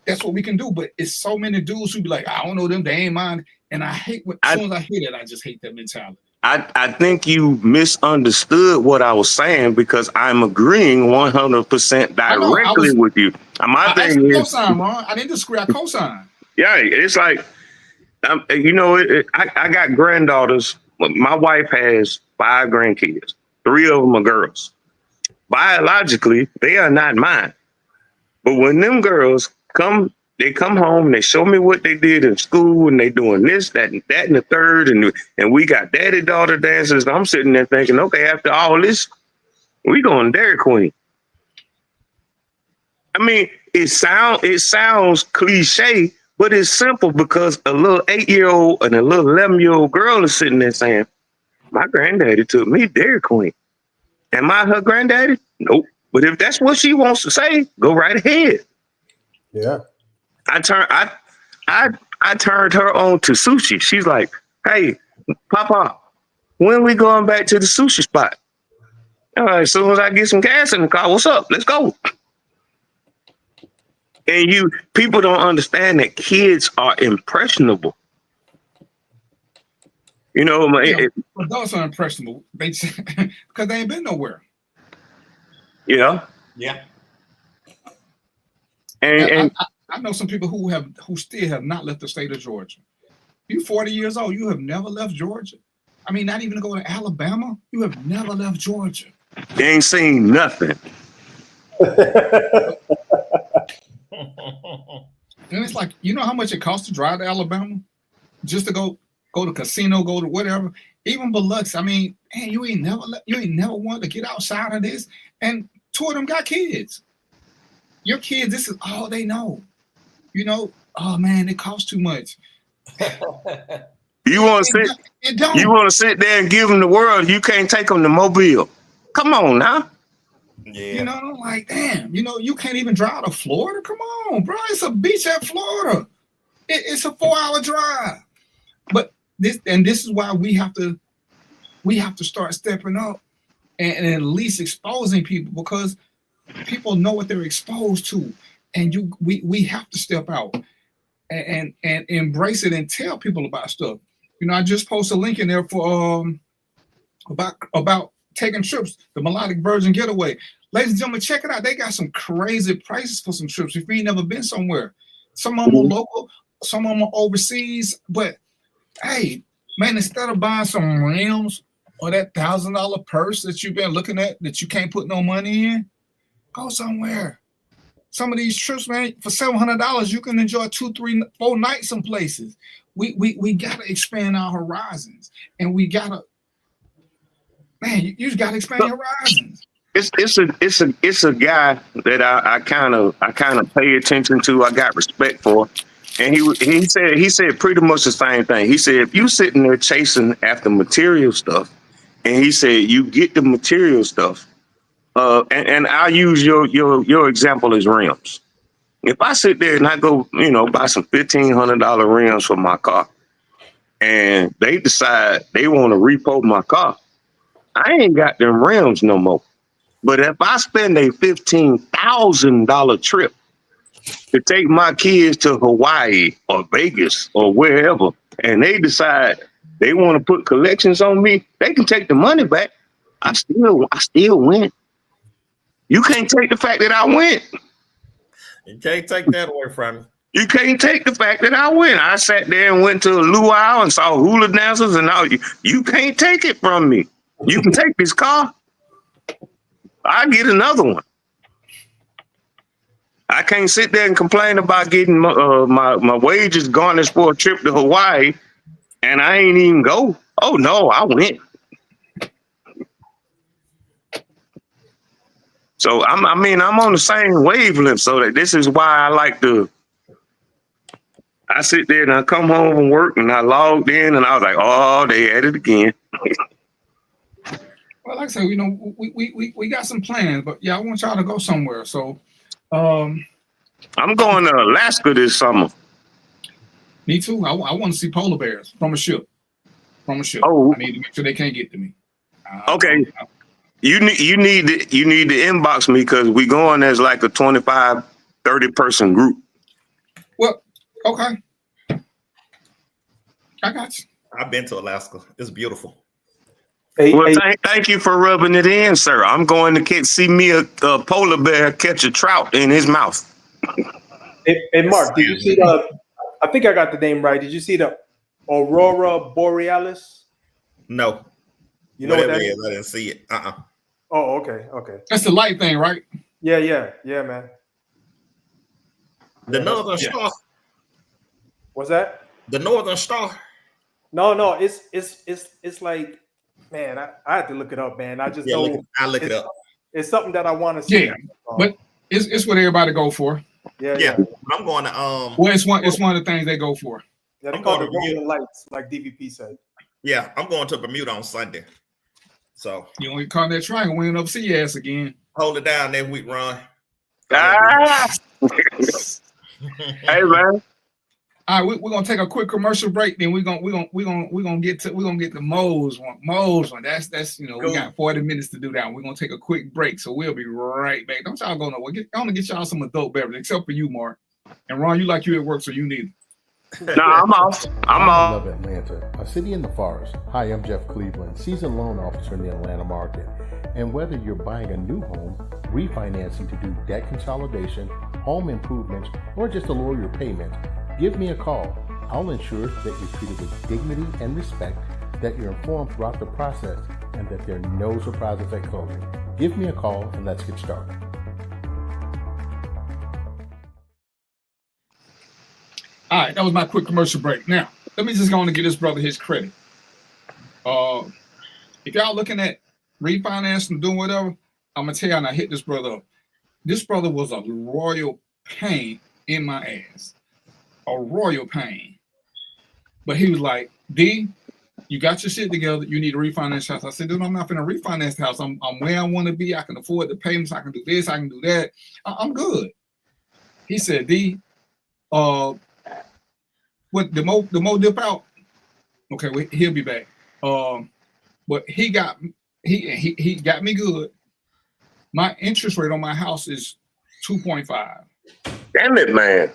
that's what we can do. But it's so many dudes who be like, I don't know them, they ain't mine. And I hate as soon as I hear that, I just hate that mentality. I think you misunderstood what I was saying because I'm agreeing 100% directly with you. My thing is, co-sign, Ron. I didn't disagree. I co-sign. Yeah, it's like, I got granddaughters. My wife has 5 grandkids. 3 of them are girls. Biologically, they are not mine. But when them girls come home and they show me what they did in school and they doing this, that, and the third, and we got daddy-daughter dances. I'm sitting there thinking, okay, after all this, we going Dairy Queen. I mean, it sounds cliche, but it's simple because a little 8-year-old and a little 11-year-old girl is sitting there saying, my granddaddy took me Dairy Queen. Am I her granddaddy? Nope. But if that's what she wants to say, go right ahead. Yeah. I turned her on to sushi. She's like, hey, Papa, when we going back to the sushi spot? All right, as soon as I get some gas in the car, what's up? Let's go. And people don't understand that kids are impressionable. You know, adults are impressionable because they ain't been nowhere. Yeah. Yeah. And I know some people who still have not left the state of Georgia. You're 40 years old. You have never left Georgia. I mean, not even to go to Alabama. You have never left Georgia. They ain't seen nothing. And it's like, you know how much it costs to drive to Alabama? Just to go to casino, go to whatever. Even Biloxi. I mean, man, you ain't never wanted to get outside of this. And 2 of them got kids. Your kids, this is all they know. You know, oh man, it costs too much. You want to sit there and give them the world. You can't take them to Mobile. Come on now. Yeah. You know, like, damn, you know, you can't even drive to Florida. Come on, bro. It's a beach at Florida. It's a 4-hour drive. But this is why we have to start stepping up and at least exposing people, because people know what they're exposed to. And we have to step out and embrace it and tell people about stuff. You know, I just posted a link in there for about taking trips, the Melodic Virgin Getaway. Ladies and gentlemen, check it out. They got some crazy prices for some trips if you ain't never been somewhere. Some of them are local, some of them are overseas. But hey, man, instead of buying some rims or that $1,000 purse that you've been looking at that you can't put no money in, go somewhere. some of these trips, man, for $700, you can enjoy 2, 3, 4 nights some places. We gotta expand our horizons, and we gotta, man, you just gotta expand your horizons. It's a guy that I kind of pay attention to. I got respect for, and he said pretty much the same thing. He said if you sitting there chasing after material stuff, and he said you get the material stuff, and I'll use your example as rims. If I sit there and I go, buy some $1,500 rims for my car, and they decide they want to repo my car, I ain't got them rims no more. But if I spend a $15,000 trip to take my kids to Hawaii or Vegas or wherever, and they decide they want to put collections on me, they can take the money back. I still win. You can't take the fact that I win. You can't take that away from me. You can't take the fact that I win. I sat there and went to a luau and saw hula dancers and all. You can't take it from me. You can take this car. I get another one. I can't sit there and complain about getting my wages garnished for a trip to Hawaii, and I ain't even go. Oh no, I went. So I'm on the same wavelength. So that this is why I like to. I sit there and I come home from work and I logged in and I was like, oh, they at it again. Well, like I said, we got some plans, but yeah, I want y'all to go somewhere. So, I'm going to Alaska this summer. Me too. I want to see polar bears from a ship. Oh, I need to make sure they can't get to me. Okay. You need to inbox me because we going as like a 25, 30 person group. Well, okay. I got you. I've been to Alaska. It's beautiful. Thank you for rubbing it in, sir. I'm going to see me a polar bear catch a trout in his mouth. Hey, Mark, did you see I think I got the name right. Did you see the Aurora Borealis? No. You know what that is? I didn't see it. Oh, okay. That's the light thing, right? Yeah, man. The Northern Star. What's that? The Northern Star. No, it's like, man, I had to look it up, man. I just don't. I'll look it up. It's something that I want to see. Yeah, but it's what everybody go for. Yeah. I'm going to Well, it's one of the things they go for. Yeah, they call it Golden Lights, like DVP said. Yeah, I'm going to Bermuda on Sunday. So you only call that triangle, we ain't up see your ass again. Hold it down that week, Ron. Hey man. All right, we're gonna take a quick commercial break. Then we're gonna get the Mo's one. That's cool. We got 40 minutes to do that. We're gonna take a quick break, so we'll be right back. Don't y'all go nowhere. I want to get y'all some adult beverage, except for you, Mark. And Ron, you at work, so you need it. No, I'm off. I love Atlanta, a city in the forest. Hi, I'm Jeff Cleveland, seasoned loan officer in the Atlanta market. And whether you're buying a new home, refinancing to do debt consolidation, home improvements, or just to lower your payment, give me a call. I'll ensure that you're treated with dignity and respect, that you're informed throughout the process, and that there are no surprises at closing. Give me a call and let's get started. All right, that was my quick commercial break. Now, let me just go on and give this brother his credit. If y'all looking at refinancing and doing whatever, I'm going to tell y'all, and I hit this brother up. This brother was a royal pain in my ass. A royal pain. But he was like, D, you got your shit together. You need to refinance the house. I said, dude, I'm not going to refinance the house. I'm where I want to be. I can afford the payments. I can do this. I can do that. I'm good. He said, D, what the mo dip out? Okay, well, he'll be back. But he got me good. My interest rate on my house is 2.5. Damn it, man.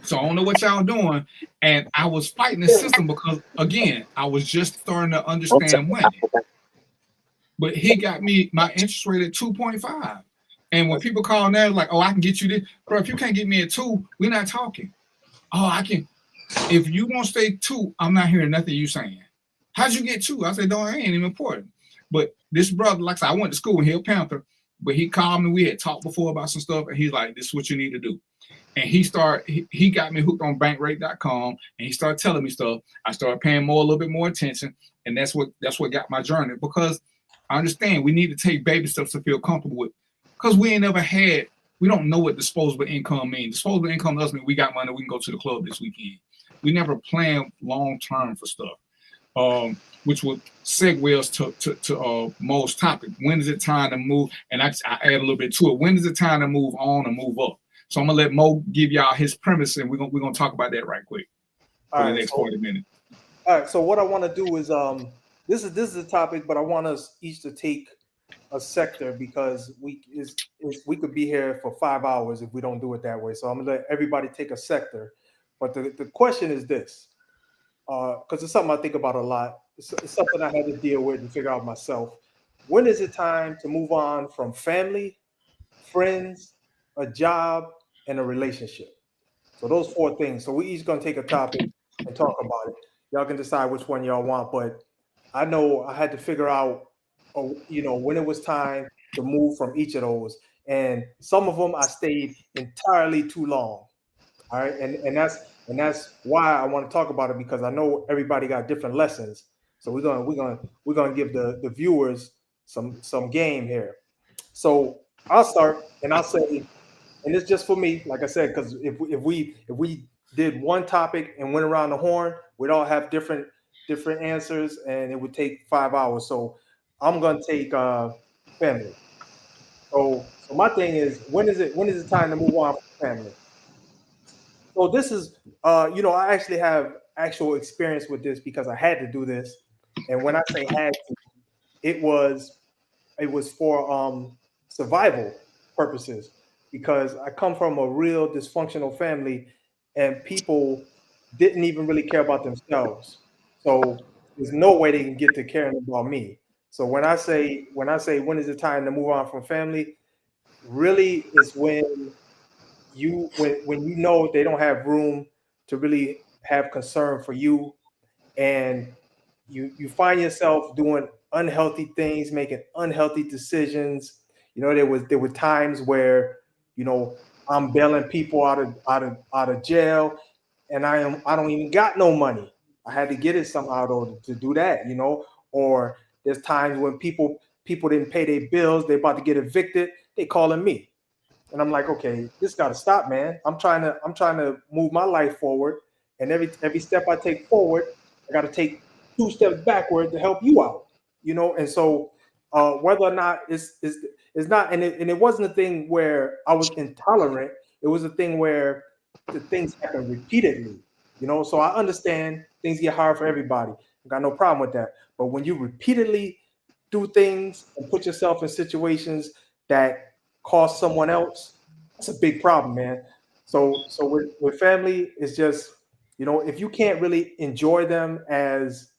So I don't know what y'all doing. And I was fighting the system because, again, I was just starting to understand money. But he got me my interest rate at 2.5. And when people call now, like, oh, I can get you this. Bro, if you can't get me at 2, we're not talking. Oh, I can. If you won't stay 2, I'm not hearing nothing you saying. How'd you get 2? I said, no, it ain't even important. But this brother, like I said, I went to school in Hill Panther. but he called me. We had talked before about some stuff, and he's like, "This is what you need to do." And he got me hooked on bankrate.com, and he started telling me stuff. I started paying a little bit more attention, and that's what got my journey, because I understand we need to take baby steps to feel comfortable with, because we don't know what disposable income means. Disposable income doesn't mean we got money, we can go to the club this weekend. We never plan long term for stuff, which would segue us to Mo's topic. When is it time to move? And I add a little bit to it. When is it time to move on and move up? So I'm gonna let Mo give y'all his premise, and we're gonna talk about that right quick for the next 40 minutes. All right. So what I want to do is this is a topic, but I want us each to take a sector, because we could be here for 5 hours if we don't do it that way. So I'm gonna let everybody take a sector. But the question is this, because it's something I think about a lot. It's something I had to deal with and figure out myself. When is it time to move on from family, friends, a job, and a relationship? So those 4 things. So we each gonna take a topic and talk about it. Y'all can decide which one y'all want, but I know I had to figure out, when it was time to move from each of those. And some of them I stayed entirely too long. All right, and that's why I want to talk about it, because I know everybody got different lessons. So we're gonna give the viewers some game here. So I'll start, and I'll say, and it's just for me, like I said, because if we did one topic and went around the horn, we'd all have different answers, and it would take 5 hours. So I'm gonna take family. So my thing is, when is it time to move on from family? So this is, I actually have actual experience with this, because I had to do this, and when I say had to, it was for survival purposes, because I come from a real dysfunctional family, and people didn't even really care about themselves. So there's no way they can get to caring about me. So when I say when is it time to move on from family, really is when you know they don't have room to really have concern for you, and you find yourself doing unhealthy things, making unhealthy decisions. There were times where I'm bailing people out of jail, and I don't even got no money. I had to get it somehow to do that, Or there's times when people didn't pay their bills, they're about to get evicted, they calling me. And I'm like, okay, this got to stop, man. I'm trying to move my life forward, and every step I take forward, I got to take 2 steps backward to help you out, And so, whether or not it's not, and it wasn't a thing where I was intolerant. It was a thing where the things happen repeatedly, So I understand things get hard for everybody. I got no problem with that. But when you repeatedly do things and put yourself in situations that cost someone else, that's a big problem, man. So with family, it's just, if you can't really enjoy them as,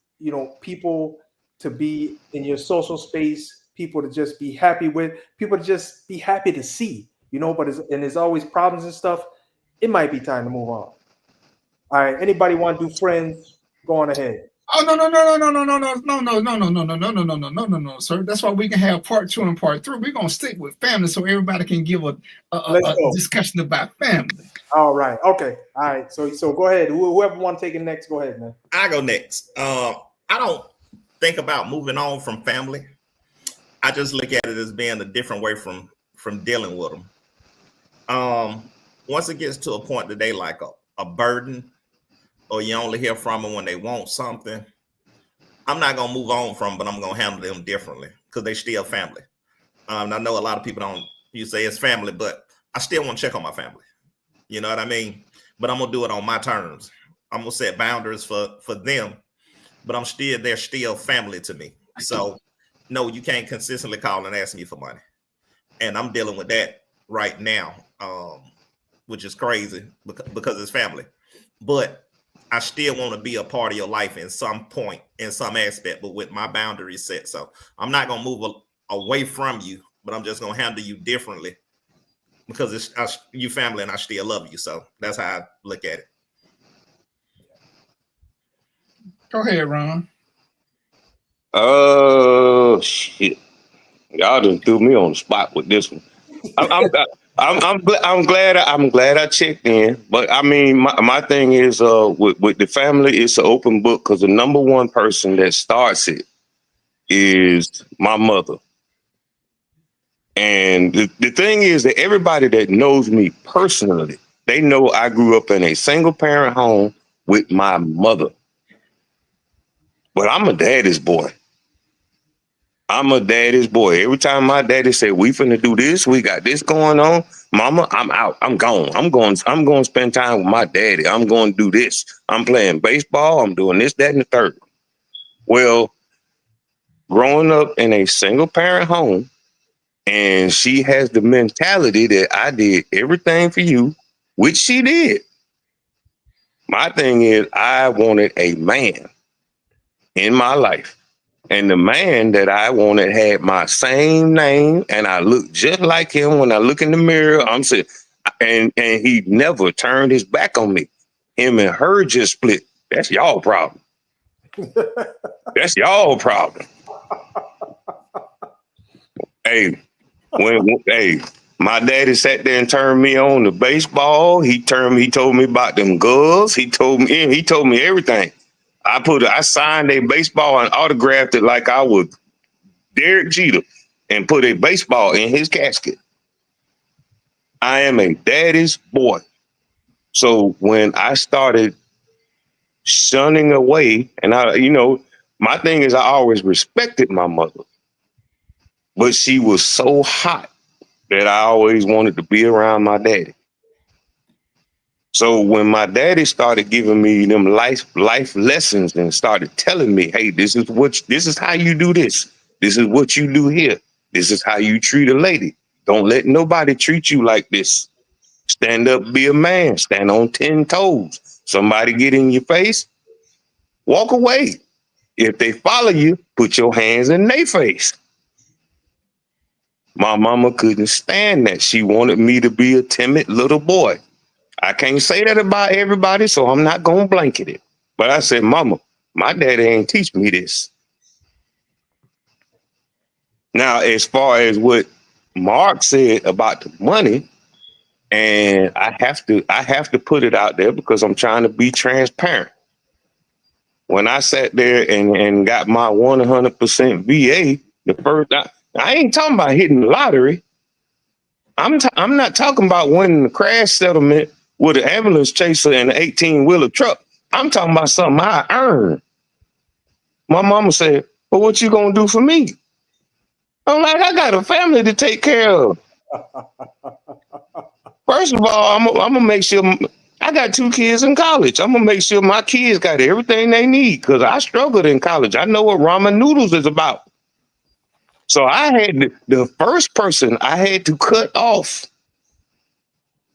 people to be in your social space, people to just be happy with, people to just be happy to see, but there's always problems and stuff, it might be time to move on. All right, anybody want to do friends? Go on ahead. Oh no, sir. That's why we can have part 2 and part 3. We're gonna stick with family so everybody can give a discussion about family. All right. Okay. All right. So go ahead. Whoever want to take it next, go ahead, man. I go next. I don't think about moving on from family. I just look at it as being a different way from dealing with them. Once it gets to a point that they like a burden, or you only hear from them when they want something, I'm not gonna move on from them, but I'm gonna handle them differently, because they still family. I know a lot of people you say it's family, but I still want to check on my family. You know what I mean? But I'm gonna do it on my terms. I'm gonna set boundaries for them, but they're still family to me. So no, you can't consistently call and ask me for money. And I'm dealing with that right now, which is crazy because it's family. But I still want to be a part of your life in some point, in some aspect, but with my boundaries set. So I'm not going to move away from you, but I'm just going to handle you differently, because it's you family and I still love you. So that's how I look at it. Go ahead, Ron. Oh, shit. Y'all done threw me on the spot with this one. I'm glad I checked in. But I mean, my thing is with the family, it's an open book because the number one person that starts it is my mother. And the thing is that everybody that knows me personally, they know I grew up in a single parent home with my mother. But I'm a daddy's boy. I'm a daddy's boy. Every time my daddy said, we finna do this, we got this going on, mama, I'm out. I'm gone. I'm going to spend time with my daddy. I'm going to do this. I'm playing baseball. I'm doing this, that, and the third. Well, growing up in a single parent home, and she has the mentality that I did everything for you, which she did. My thing is, I wanted a man in my life. And the man that I wanted had my same name, and I looked just like him. When I look in the mirror, I'm saying, and he never turned his back on me. Him and her just split. That's y'all problem. That's y'all problem. Hey, my daddy sat there and turned me on to baseball. He told me about them girls. He told me everything. I signed a baseball and autographed it like I was Derek Jeter and put a baseball in his casket. I am a daddy's boy. So when I started shunning away, and my thing is I always respected my mother, but she was so hot that I always wanted to be around my daddy. So when my daddy started giving me them life lessons and started telling me, hey, this is how you do this. This is what you do here. This is how you treat a lady. Don't let nobody treat you like this. Stand up, be a man, stand on 10 toes. Somebody get in your face, walk away. If they follow you, put your hands in their face. My mama couldn't stand that. She wanted me to be a timid little boy. I can't say that about everybody, so I'm not going to blanket it. But I said, mama, my daddy ain't teach me this. Now, as far as what Mark said about the money, and I have to put it out there because I'm trying to be transparent. When I sat there and got my 100% VA, I ain't talking about hitting the lottery. I'm not talking about winning the crash settlement with an ambulance chaser and an 18-wheeler truck. I'm talking about something I earned. My mama said, well, what you gonna do for me? I'm like, I got a family to take care of. First of all, I'm gonna make sure I got 2 kids in college. I'm gonna make sure my kids got everything they need because I struggled in college. I know what ramen noodles is about. So I had the first person I had to cut off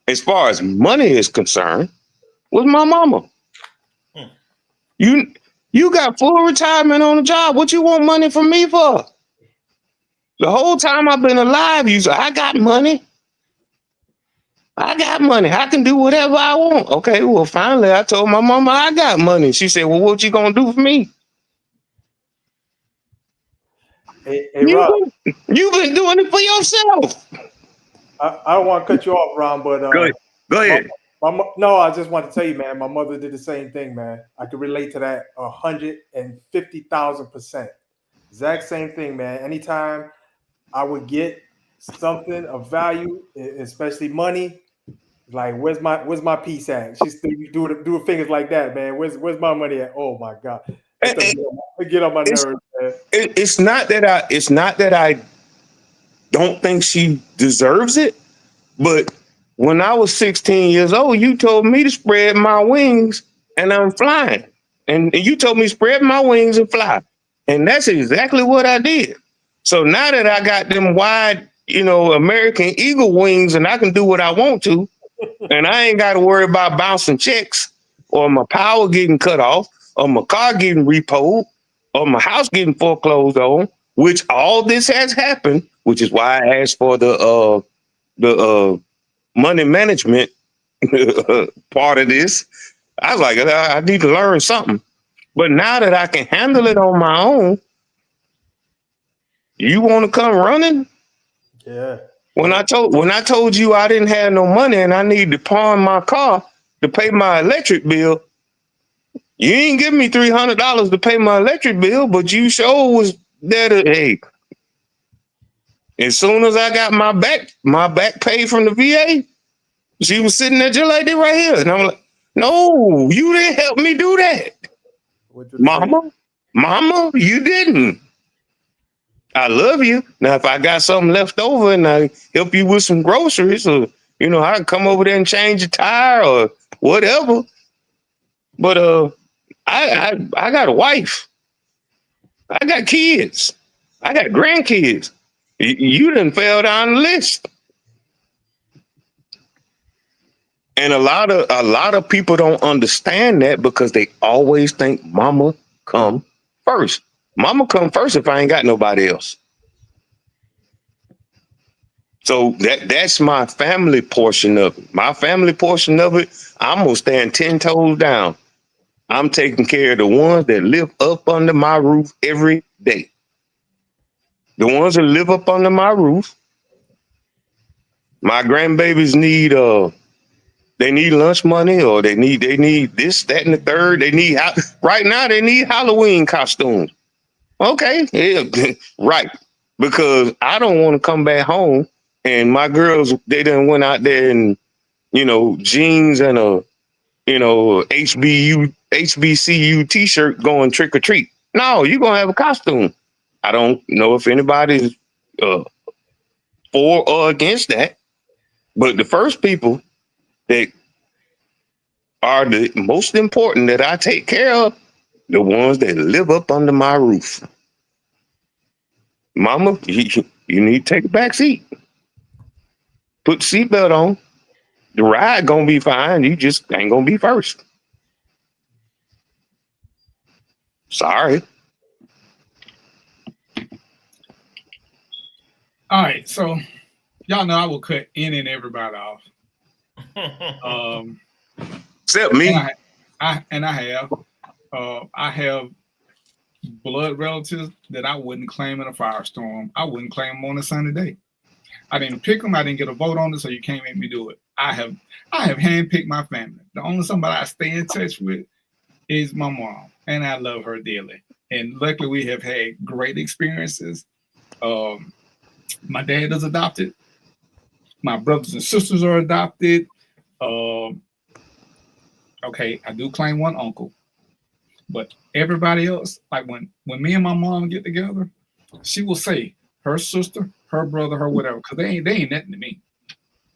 as far as money is concerned was my mama. You got full retirement on the job. What you want money from me for? The whole time I've been alive, you say, I got money. I got money. I can do whatever I want. Okay, well, finally, I told my mama I got money. She said, well, what you gonna do for me? Hey, Rob. You've been doing it for yourself. I don't want to cut you off, Ron, but go ahead. No, I just want to tell you, man, my mother did the same thing, man. I can relate to that 150,000%. Exact same thing, man. Anytime I would get something of value, especially money, like where's my piece at? She's still doing fingers like that, man. Where's my money at? Oh my God, get on my nerves, man. It's not that I don't think she deserves it, but when I was 16 years old, you told me to spread my wings and I'm flying. And you told me to spread my wings and fly. And that's exactly what I did. So now that I got them wide, American Eagle wings and I can do what I want to, and I ain't got to worry about bouncing checks or my power getting cut off or my car getting repoed or my house getting foreclosed on, which all this has happened, which is why I asked for the money management part of this. I was like, I need to learn something. But now that I can handle it on my own, You want to come running? Yeah. When I told you I didn't have no money and I need to pawn my car to pay my electric bill, you ain't give me $300 to pay my electric bill, but you sure was there to, hey. As soon as I got my back paid from the VA, she was sitting there just like that right here. And I'm like, no, you didn't help me do that. Mama, you didn't. I love you. Now, if I got something left over and I help you with some groceries, or, you know, I can come over there and change a tire or whatever. But I got a wife. I got kids. I got grandkids. You didn't fell down the list. And a lot of people don't understand that because they always think mama come first. Mama come first if I ain't got nobody else. So that's my family portion of it. My family portion of it, I'm gonna stand 10 toes down. I'm taking care of the ones that live up under my roof every day. The ones that live up under my roof. My grandbabies need they need lunch money, or they need this, that, and the third. Right now they need Halloween costumes. Okay, yeah, right. Because I don't want to come back home and my girls, they done went out there in, you know, jeans and a, you know, HBCU t-shirt going trick or treat. No, you're gonna have a costume. I don't know if anybody's for or against that, but the first people that are the most important that I take care of, the ones that live up under my roof. Mama, you need to take a back seat. Put the seatbelt on. The ride gonna be fine. You just ain't gonna be first. Sorry. All right, so y'all know I will cut any and everybody off. Except me. I have blood relatives that I wouldn't claim in a firestorm. I wouldn't claim them on a sunny day. I didn't pick them. I didn't get a vote on it, so you can't make me do it. I have handpicked my family. The only somebody I stay in touch with is my mom, and I love her dearly. And luckily, we have had great experiences. My dad is adopted. My brothers and sisters are adopted. Okay, I do claim one uncle, but everybody else, like when me and my mom get together, she will say her sister, her brother, her whatever, because they ain't nothing to me.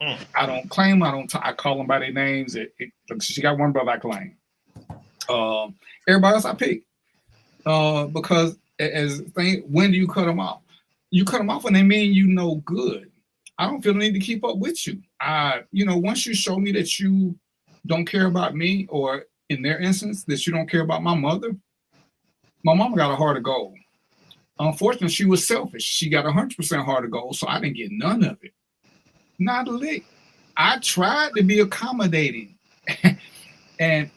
I don't claim. I call them by their names. She got one brother I claim. Everybody else I pick because when do you cut them off? You cut them off when they mean you no good. I don't feel the need to keep up with you. Once you show me that you don't care about me, or in their instance, that you don't care about my mother, my mama got a heart of gold. Unfortunately, she was selfish. She got 100% heart of gold, so I didn't get none of it. Not a lick. I tried to be accommodating. And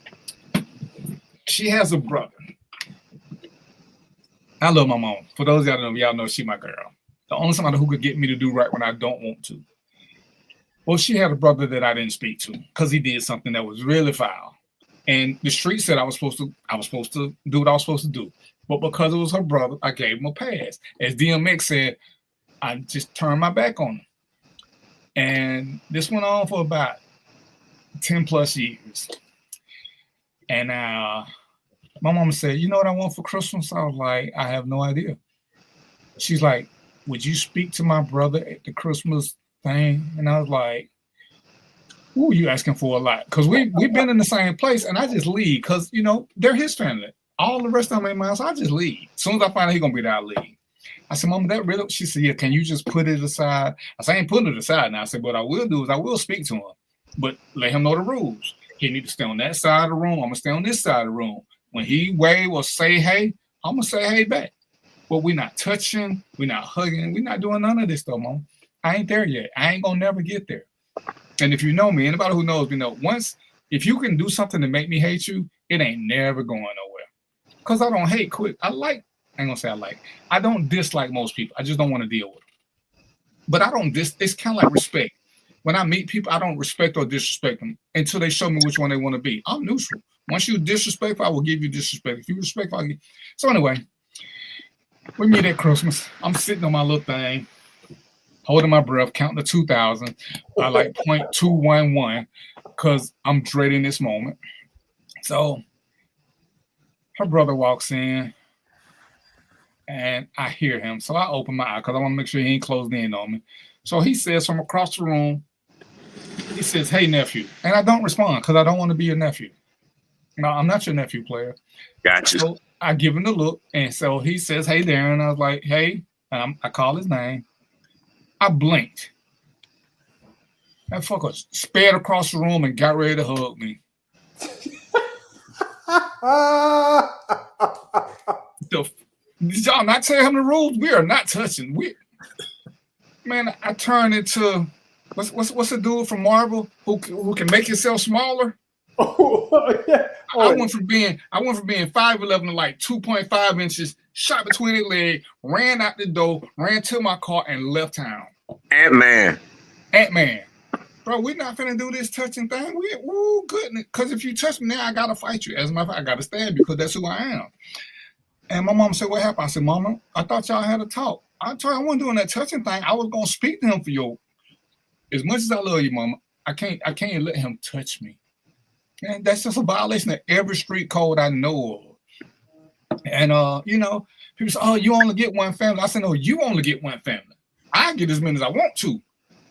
she has a brother. I love my mom. For those of y'all know she my girl. The only somebody who could get me to do right when I don't want to. Well, she had a brother that I didn't speak to because he did something that was really foul. And the street said I was supposed to do what I was supposed to do. But because it was her brother, I gave him a pass. As DMX said, I just turned my back on him. And this went on for about 10 plus years. And my mama said, you know what I want for Christmas? I was like, I have no idea. She's like, would you speak to my brother at the Christmas thing? And I was like, ooh, you asking for a lot. Because we've been in the same place, and I just leave because, they're his family. All the rest of them in my house, I just leave. As soon as I find out he's going to be there, I leave. I said, Mama, that really? She said, yeah, can you just put it aside? I said, I ain't putting it aside now. I said, what I will do is I will speak to him, but let him know the rules. He need to stay on that side of the room. I'm going to stay on this side of the room. When he wave or say hey, I'm going to say hey back. But we're not touching. We're not hugging. We're not doing none of this, though, Mom. I ain't there yet. I ain't going to never get there. And if you know me, anybody who knows me know, if you can do something to make me hate you, it ain't never going nowhere. Because I don't hate quick. I like I ain't gonna say I like. I don't dislike most people. I just don't want to deal with them. But I don't it's kind of like respect. When I meet people, I don't respect or disrespect them until they show me which one they want to be. I'm neutral. Once you disrespectful, I will give you disrespect. If you respect, I'll give. So anyway, we meet at Christmas. I'm sitting on my little thing, holding my breath, counting to 2,000. I like 0.211 because I'm dreading this moment. So her brother walks in and I hear him. So I open my eye because I want to make sure he ain't closed in on me. So he says from across the room, he says, "Hey, nephew." And I don't respond because I don't want to be your nephew. No, I'm not your nephew, player. Gotcha. So I give him the look. And so he says, "Hey, Darren." I was like, "Hey." I call his name. I blinked. That fucker sped across the room and got ready to hug me. Did y'all not tell him the rules? We are not touching. Man, I turned into what's the dude from Marvel who can make himself smaller? Yeah. I went from being 5'11" to like 2.5 inches, shot between his legs, ran out the door, ran to my car, and left town. Ant-Man. Bro, we're not finna do this touching thing. Goodness. Because if you touch me now, I gotta fight you. As a matter of fact, I gotta stab you because that's who I am. And my mom said, "What happened?" I said, "Mama, I thought y'all had a talk. I told you I wasn't doing that touching thing. I was gonna speak to him for you. As much as I love you, Mama, I can't let him touch me. And that's just a violation of every street code I know of." And people say, "Oh, you only get one family." I said, "No, you only get one family. I get as many as I want to."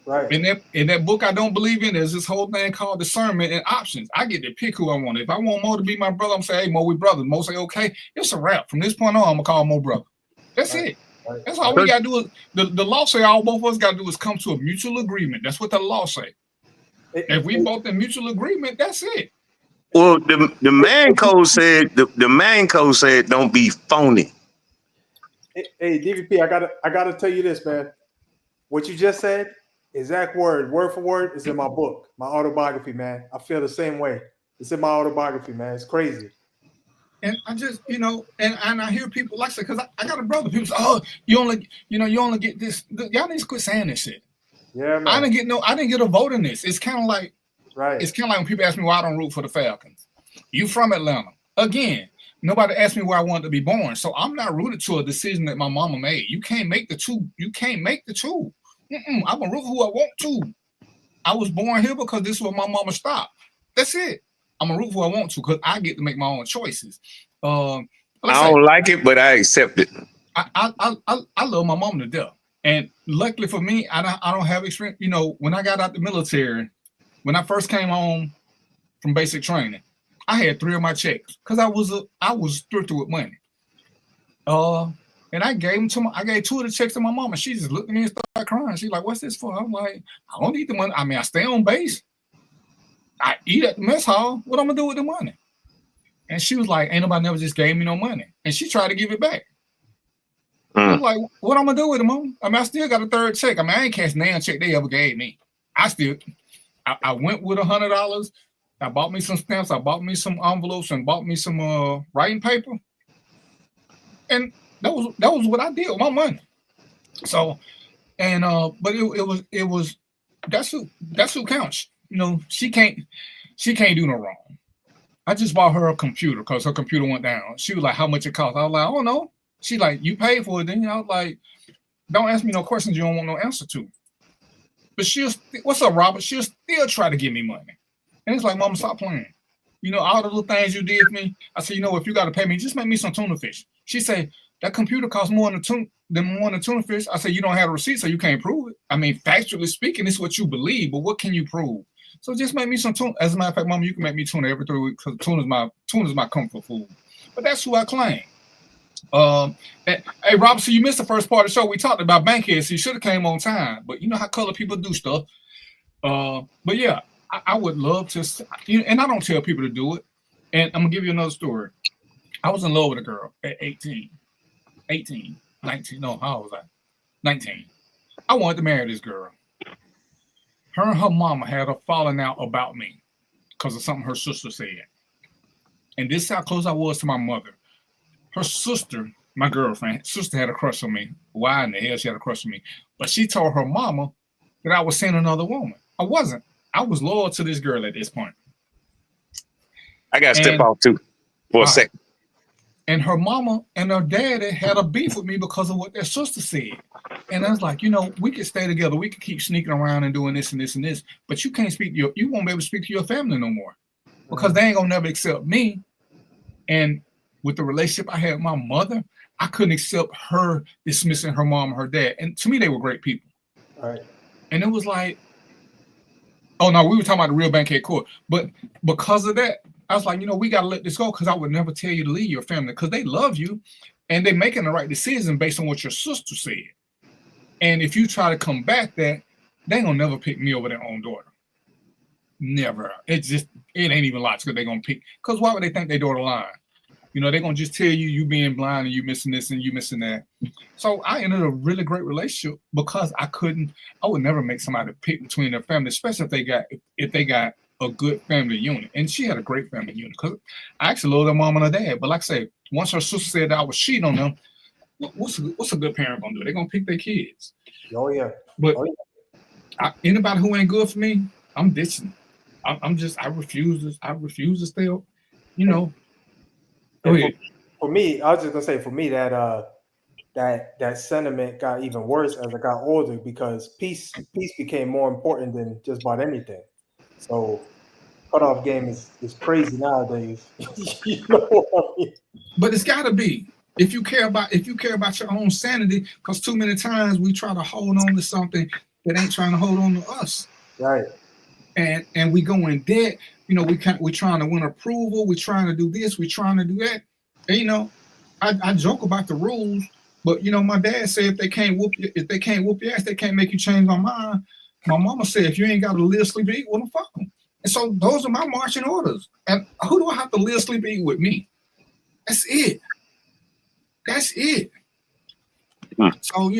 Right. In that book I don't believe in, there's this whole thing called discernment and options. I get to pick who I want. If I want Mo to be my brother, I'm saying, "Hey, Mo, we brothers." Mo say, "Okay." It's a wrap. From this point on, I'm gonna call Mo brother. That's it. Right. That's all we gotta do. Is the law say all both of us gotta do is come to a mutual agreement. That's what the law say. If we both in mutual agreement, that's it. Well, the man code said the man code said don't be phony. Hey, DVP, I gotta tell you this, man. What you just said, exact word for word, is in my book, my autobiography, man. I feel the same way. It's in my autobiography, man. It's crazy. And I just, and I hear people like say, because I got a brother. People say, "Oh, you only get this." Y'all need to quit saying this shit. Yeah, man. I didn't get a vote in this. It's kind of like, right. It's kind of like when people ask me why I don't root for the Falcons. You from Atlanta? Again, nobody asked me where I wanted to be born, so I'm not rooted to a decision that my mama made. You can't make the two. I'm gonna root who I want to. I was born here because this is where my mama stopped. That's it. I'm gonna root who I want to because I get to make my own choices. I don't like it, but I accept it. I love my mom to death, and luckily for me, I don't have experience. When I got out the military, when I first came home from basic training, I had 3 of my checks because I was thrifty with money. And I gave 2 of the checks to my mom, and she just looked at me and started crying. She's like, "What's this for?" I'm like, "I don't need the money. I mean, I stay on base. I eat at the mess hall. What I'm gonna do with the money?" And she was like, "Ain't nobody never just gave me no money." And she tried to give it back. I was like, "What I'm gonna do with it, Mom?" I mean, I still got a 3rd check. I mean, I ain't cashed a check they ever gave me. I went with $100. I bought me some stamps. I bought me some envelopes and bought me some writing paper. And that was what I did with my money. So, and but it was that's who counts. She can't do no wrong. I just bought her a computer because her computer went down. She was like, "How much it cost?" I was like, "I don't know." She like, "You paid for it, didn't you?" I was like, "Don't ask me no questions you don't want no answer to." But what's up, Robert? She'll still try to give me money. And it's like, "Mama, stop playing. All the little things you did for me." I said, "If you got to pay me, just make me some tuna fish." She said, "That computer costs more than tuna fish." I said, "You don't have a receipt, so you can't prove it. I mean, factually speaking, it's what you believe, but what can you prove? So just make me some tuna." As a matter of fact, Mama, you can make me tuna every 3 weeks because tuna's my comfort food. But that's who I claim. Hey, Robert, so you missed the first part of the show. We talked about Bankhead, so you should have came on time. But you know how color people do stuff. But yeah, I would love to, and I don't tell people to do it. And I'm gonna give you another story. I was in love with a girl at 19. No, how was I? 19. I wanted to marry this girl. Her and her mama had a falling out about me because of something her sister said. And this is how close I was to my mother. Her sister my girlfriend, sister had a crush on me. Why in the hell she had a crush on me? But she told her mama that I was seeing another woman. I wasn't. I was loyal to this girl at this point. I got to step out too for a second. And her mama and her daddy had a beef with me because of what their sister said. And I was like, we could stay together. We could keep sneaking around and doing this and this and this. But you can't speak to you won't be able to speak to your family no more. Because they ain't gonna never accept me. And with the relationship I had with my mother, I couldn't accept her dismissing her mom and her dad. And to me, they were great people. All right. And it was like, oh no, we were talking about the real Bankhead Court. But because of that, I was like, we got to let this go because I would never tell you to leave your family because they love you and they're making the right decision based on what your sister said. And if you try to combat that, they ain't going to never pick me over their own daughter. Never. It ain't even logical they're going to pick. Because why would they think their daughter lying? They're going to just tell you being blind and you missing this and you missing that. So I ended a really great relationship because I would never make somebody pick between their family, especially if they got a good family unit. And she had a great family unit because I actually love their mom and her dad. But like I say, once her sister said that I was cheating on them, what's a good parent going to do? They're going to pick their kids. Oh, yeah. But anybody who ain't good for me, I'm ditching. I refuse to stay up, Go ahead. For me, I was just going to say, for me, that sentiment got even worse as I got older because peace became more important than just about anything. So cutoff game is crazy nowadays. But it's got to be if you care about your own sanity, because too many times we try to hold on to something that ain't trying to hold on to us. Right. And we go in debt. We're trying to win approval. We're trying to do this. We're trying to do that. And, I joke about the rules, but my dad said if they can't whoop your ass, they can't make you change my mind. My mama said, if you ain't got to live, sleep, eat, well, fuck them. And so those are my marching orders. And who do I have to live, sleep, eat with me? That's it. So,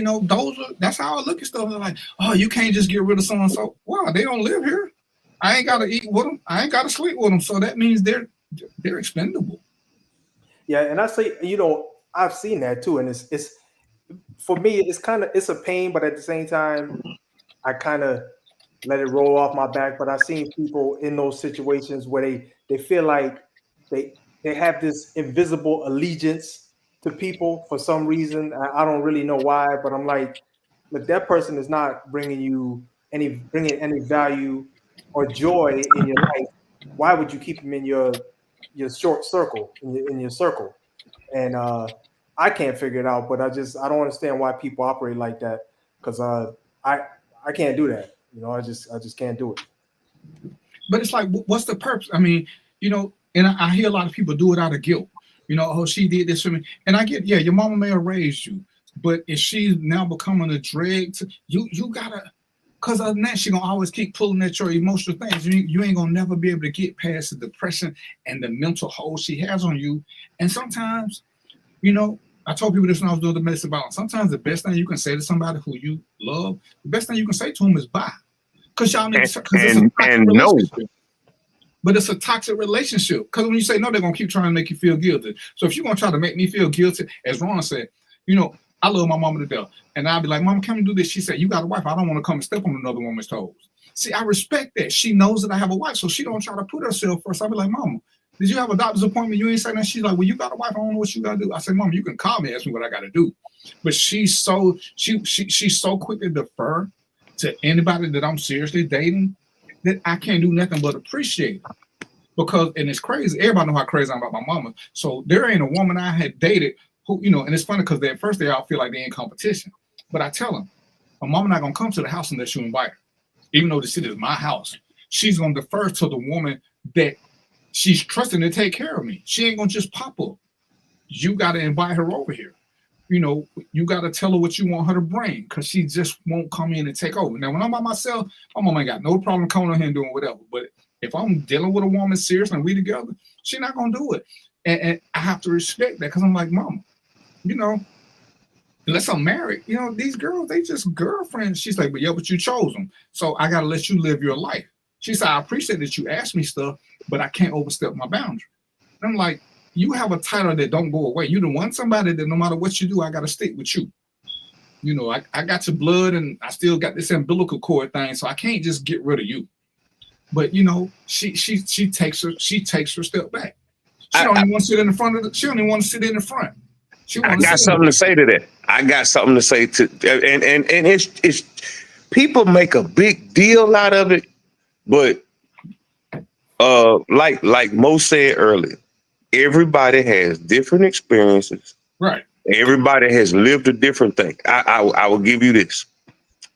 that's how I look at stuff. Like, oh, you can't just get rid of so-and-so. Wow, they don't live here. I ain't got to eat with them. I ain't got to sleep with them. So that means they're expendable. Yeah, and I say, I've seen that too. And it's for me, it's a pain, but at the same time, I kind of let it roll off my back. But I've seen people in those situations where they feel like they have this invisible allegiance to people for some reason. I don't really know why, but I'm like, look, that person is not bringing any value or joy in your life. Why would you keep them in your short circle, in your circle? And I can't figure it out, but I don't understand why people operate like that because I can't do that. I just can't do it. But it's like, what's the purpose? I mean, and I hear a lot of people do it out of guilt. Oh, she did this for me. And I get, your mama may have raised you, but if she's now becoming a drag, you gotta, because other than that, she's gonna always keep pulling at your emotional things. You ain't gonna never be able to get past the depression and the mental hold she has on you. And sometimes, I told people this when I was doing the medicine balance. Sometimes the best thing you can say to somebody who you love, the best thing you can say to them is bye. Because y'all need and no. But it's a toxic relationship. Because when you say no, they're gonna keep trying to make you feel guilty. So if you're gonna try to make me feel guilty, as Ron said, I love my mama to death. And I'll be like, Mama, come and do this. She said, you got a wife. I don't want to come and step on another woman's toes. See, I respect that. She knows that I have a wife, so she don't try to put herself first. I'll be like, Mama, did you have a doctor's appointment? You ain't saying that. She's like, well, you got a wife. I don't know what you got to do. I said, Mama, you can call me, ask me what I got to do. But she's so quick to defer to anybody that I'm seriously dating that I can't do nothing but appreciate it. Because, and it's crazy. Everybody know how crazy I'm about my mama. So there ain't a woman I had dated who, and it's funny because at first they all feel like they're in competition. But I tell them, my mama not going to come to the house unless you invite her. Even though the shit is my house. She's going to defer to the woman that she's trusting to take care of me. She ain't going to just pop up. You got to invite her over here. You got to tell her what you want her to bring because she just won't come in and take over. Now, when I'm by myself, my mama ain't got no problem coming on here and doing whatever. But if I'm dealing with a woman seriously and we together, she's not going to do it. And I have to respect that because I'm like, Mama, unless I'm married, these girls, they just girlfriends. She's like, but you chose them. So I got to let you live your life. She said, I appreciate that you asked me stuff, but I can't overstep my boundary. And I'm like, you have a title that don't go away. You the one somebody that no matter what you do, I gotta stick with you. You know, I got your blood and I still got this umbilical cord thing, so I can't just get rid of you. But you know, she takes her step back. She don't even want to sit in the front of the. She don't even want to sit in the front. I got something to say to that. I got something to say to, and it's people make a big deal out of it, but like Mo said earlier, everybody has different experiences. Right. Everybody has lived a different thing. I will give you this,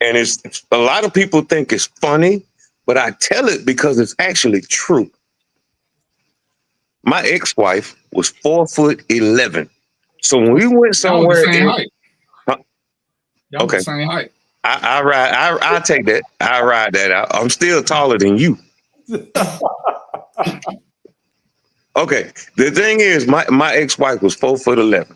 and it's a lot of people think it's funny, but I tell it because it's actually true. My ex-wife was 4'11". So when we went somewhere, y'all the same height. Huh? Y'all Okay, the same height. I take that. I ride that out. I'm still taller than you. Okay. The thing is, my ex-wife was 4'11".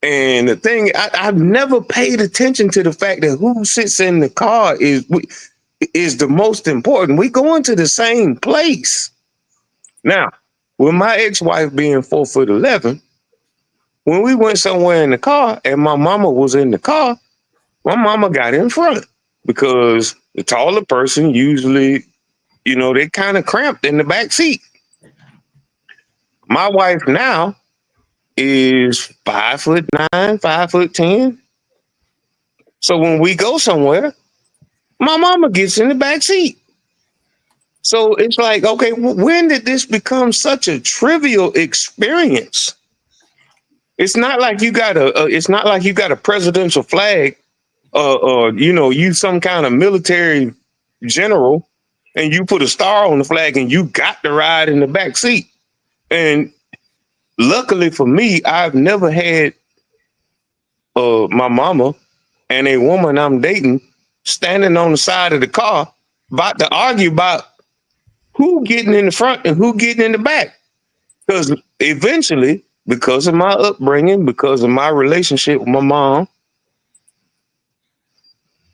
And the thing, I've never paid attention to the fact that who sits in the car is the most important. We go into the same place. Now, with my ex-wife being 4'11", when we went somewhere in the car and my mama was in the car, my mama got in front because the taller person usually, you know, they kind of cramped in the back seat. My wife now is 5'9", 5'10". So when we go somewhere, my mama gets in the back seat. So it's like, okay, when did this become such a trivial experience? It's not like you got a presidential flag, or you know, you some kind of military general, and you put a star on the flag, and you got to ride in the back seat. And luckily for me, I've never had my mama and a woman I'm dating standing on the side of the car about to argue about who getting in the front and who getting in the back. Because eventually, because of my upbringing, because of my relationship with my mom,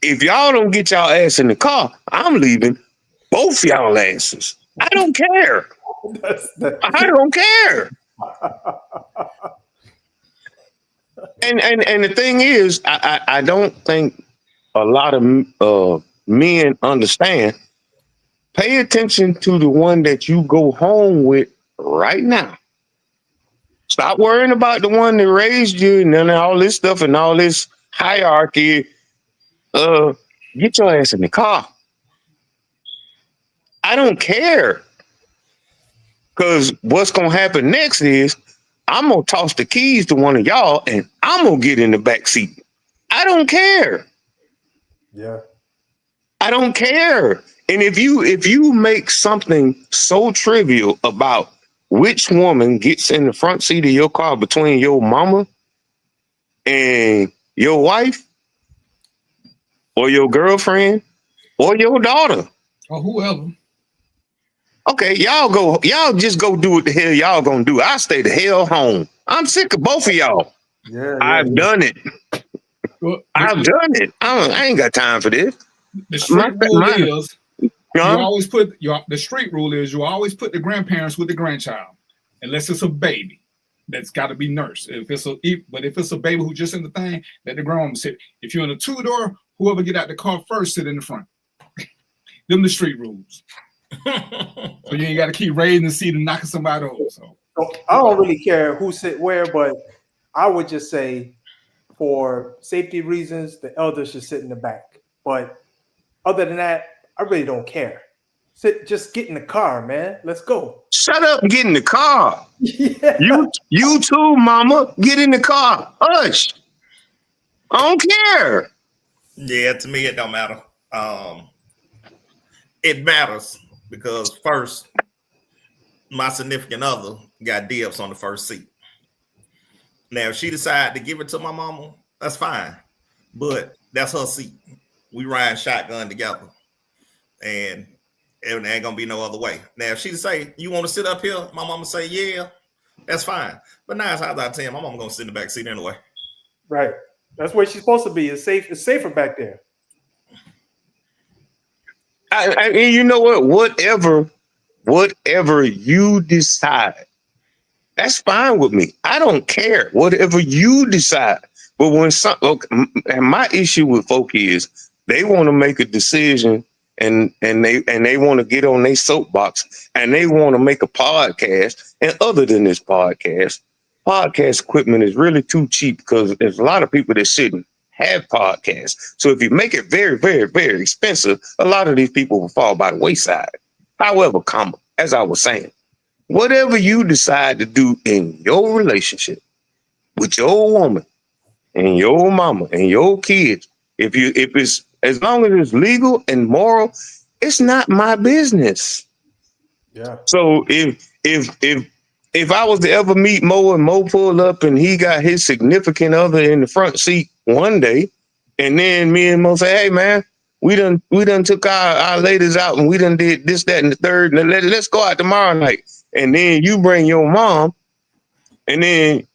if y'all don't get y'all ass in the car, I'm leaving both y'all asses. I don't care. I don't care. And the thing is, I don't think a lot of men understand. Pay attention to the one that you go home with right now. Stop worrying about the one that raised you and then all this stuff and all this hierarchy. Get your ass in the car. I don't care. Because what's going to happen next is I'm going to toss the keys to one of y'all and I'm going to get in the back seat. I don't care. Yeah. I don't care. And if you make something so trivial about which woman gets in the front seat of your car between your mama and your wife or your girlfriend or your daughter or whoever. Okay, y'all just go do what the hell y'all gonna do. I'll stay the hell home. I'm sick of both of y'all. Yeah, I've done it. Well, I've done it. I ain't got time for this. The street rule is you always put the street rule is you always put the grandparents with the grandchild, unless it's a baby that's got to be nursed. But if it's a baby who just in the thing, let the grandma sit. If you're in a two-door, whoever get out the car first sit in the front. Them the street rules. So you ain't got to keep raising the seat and knocking somebody over. So I don't really care who sit where, but I would just say for safety reasons, the elders should sit in the back. But other than that, I really don't care. Just get in the car, man. Let's go. Shut up and get in the car. Yeah. You too, mama. Get in the car. Hush. I don't care. Yeah, to me, it don't matter. It matters because first, my significant other got dibs on the first seat. Now, if she decided to give it to my mama, that's fine. But that's her seat. We ride shotgun together. And it ain't gonna be no other way. Now, if she say, you want to sit up here? My mama say, yeah, that's fine. But 9 times out of 10, my mama gonna sit in the back seat anyway. Right. That's where she's supposed to be. It's safe. It's safer back there. And you know what? Whatever you decide That's fine with me. I don't care. Whatever you decide. But when and my issue with folk is they want to make a decision and they want to get on their soapbox and they want to make a podcast. And other than this podcast equipment is really too cheap because there's a lot of people that shouldn't have podcasts. So if you make it very, very, very expensive, a lot of these people will fall by the wayside. However, as I was saying, whatever you decide to do in your relationship with your woman and your mama and your kids, if it's as long as it's legal and moral, it's not my business. Yeah. So if I was to ever meet Mo and Mo pull up and he got his significant other in the front seat one day, and then me and Mo say, hey man, we done took our ladies out and we done did this, that, and the third, and let's go out tomorrow night. And then you bring your mom, and then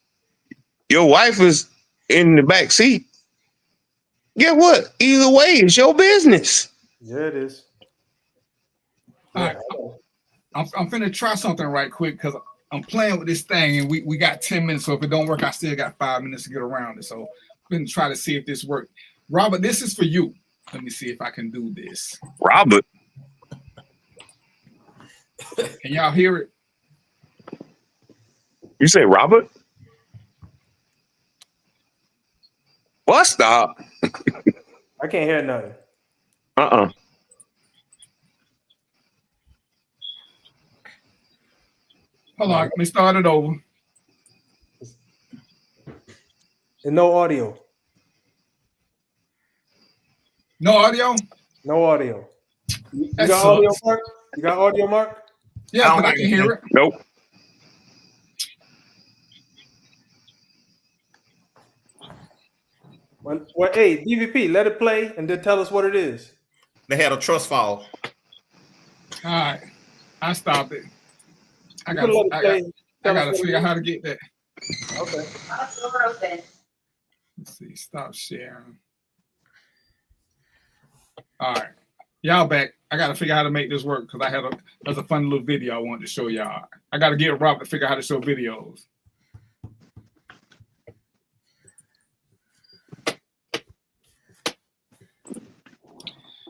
your wife is in the back seat. Get what? Either way, it's your business. Yeah, it is. All right. I'm finna try something right quick because I'm playing with this thing and we got 10 minutes. So if it don't work, I still got 5 minutes to get around it. So I'm gonna try to see if this works. Robert, this is for you. Let me see if I can do this. Robert. Can y'all hear it? You say Robert? What? Stop. I can't hear nothing. Hold on, let me start it over. And no audio. No audio? No audio. You That got audio, sucks. Mark? You got audio, Mark? Yeah, but I can hear it. Nope. Well, hey, DVP, let it play and then tell us what it is. They had a trust fall. All right, I stopped it. I You can let it play. gotta figure out how to get that. Okay. Let's see, stop sharing. All right, y'all back. I gotta figure out how to make this work because there's a fun little video I wanted to show y'all. I gotta get Rob to figure out how to show videos.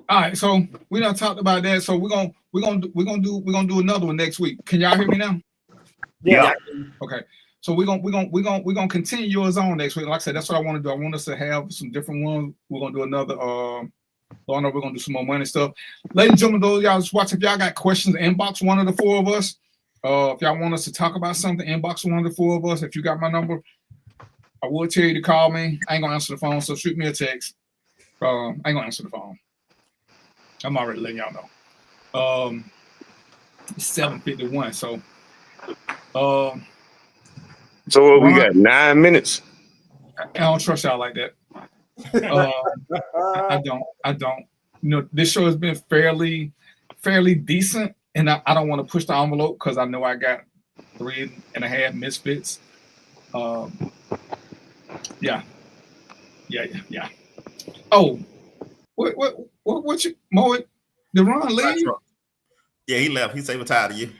All right, so we done talked about that. So we're gonna do another one next week. Can y'all hear me now? Yeah. Okay. So we're gonna continue yours on next week. Like I said, that's what I want to do. I want us to have some different ones. We're gonna do another. We're gonna do some more money stuff. Ladies and gentlemen, those y'all just watch. If y'all got questions, inbox one of the four of us. If y'all want us to talk about something, inbox one of the four of us. If you got my number, I will tell you to call me. I ain't gonna answer the phone, so shoot me a text. I ain't gonna answer the phone. I'm already letting y'all know. It's 7:51. So what, we got 9 minutes. I don't trust y'all like that. I don't. You know, this show has been fairly decent, and I don't want to push the envelope because I know I got 3.5 misfits. Yeah. Oh, what you Mo? Did Ron leave? Yeah, he left. He said he was tired of you.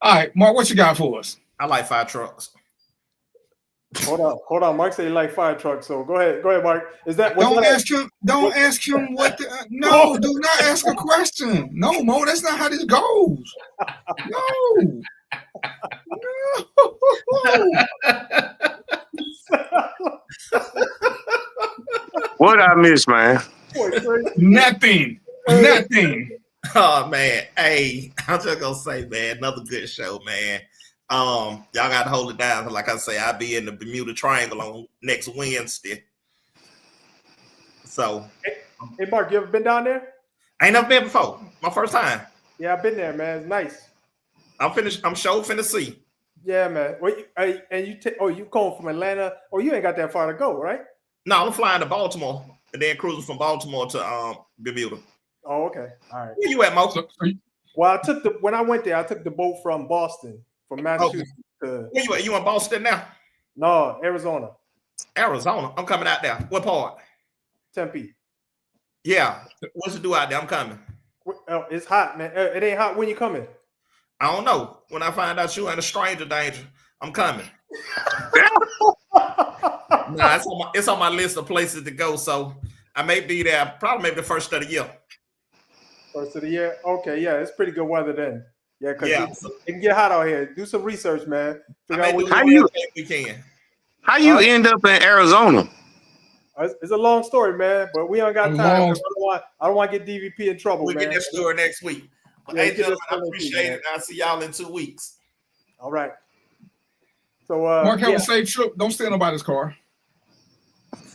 All right, Mark, what you got for us? I like fire trucks. Hold on. Mark said he like fire trucks. So go ahead, Mark. Is that Don't ask him what the, no, do not ask a question. No, Mo, that's not how this goes. No. What I miss, man? Nothing. Oh man, hey, I'm just gonna say, man, another good show, man. Y'all gotta hold it down. Like I say, I'll be in the Bermuda Triangle on next Wednesday. So, hey Mark, you ever been down there? I ain't never been before. My first time. Yeah, I've been there, man. It's nice. I'm sure finna see. Yeah, man. You come from Atlanta? Oh, you ain't got that far to go, right? No, I'm flying to Baltimore and then cruising from Baltimore to Bermuda. Oh, okay. All right. Where you at, Mo? Well, when I went there, I took the boat from Boston, from Massachusetts. Where you at? You in Boston now? No, Arizona. Arizona. I'm coming out there. What part? Tempe. Yeah. What's it do out there? I'm coming. It's hot, man. It ain't hot when you coming. I don't know. When I find out you ain't a stranger danger, I'm coming. Nah, it's on my list of places to go. So I may be there. Probably maybe the first of the year. First of the year. Okay, yeah, it's pretty good weather then. Yeah, because Yeah. it can get hot out here. Do some research, man. Figure out what How you we can. How you end up in Arizona? It's a long story, man, but we don't got time. I don't want to get DVP in trouble, we'll man. Get that story next week. But Yeah, hey, gentlemen, I appreciate it. I'll see y'all in 2 weeks. All right. So, Mark, have a safe trip. Don't steal nobody's car.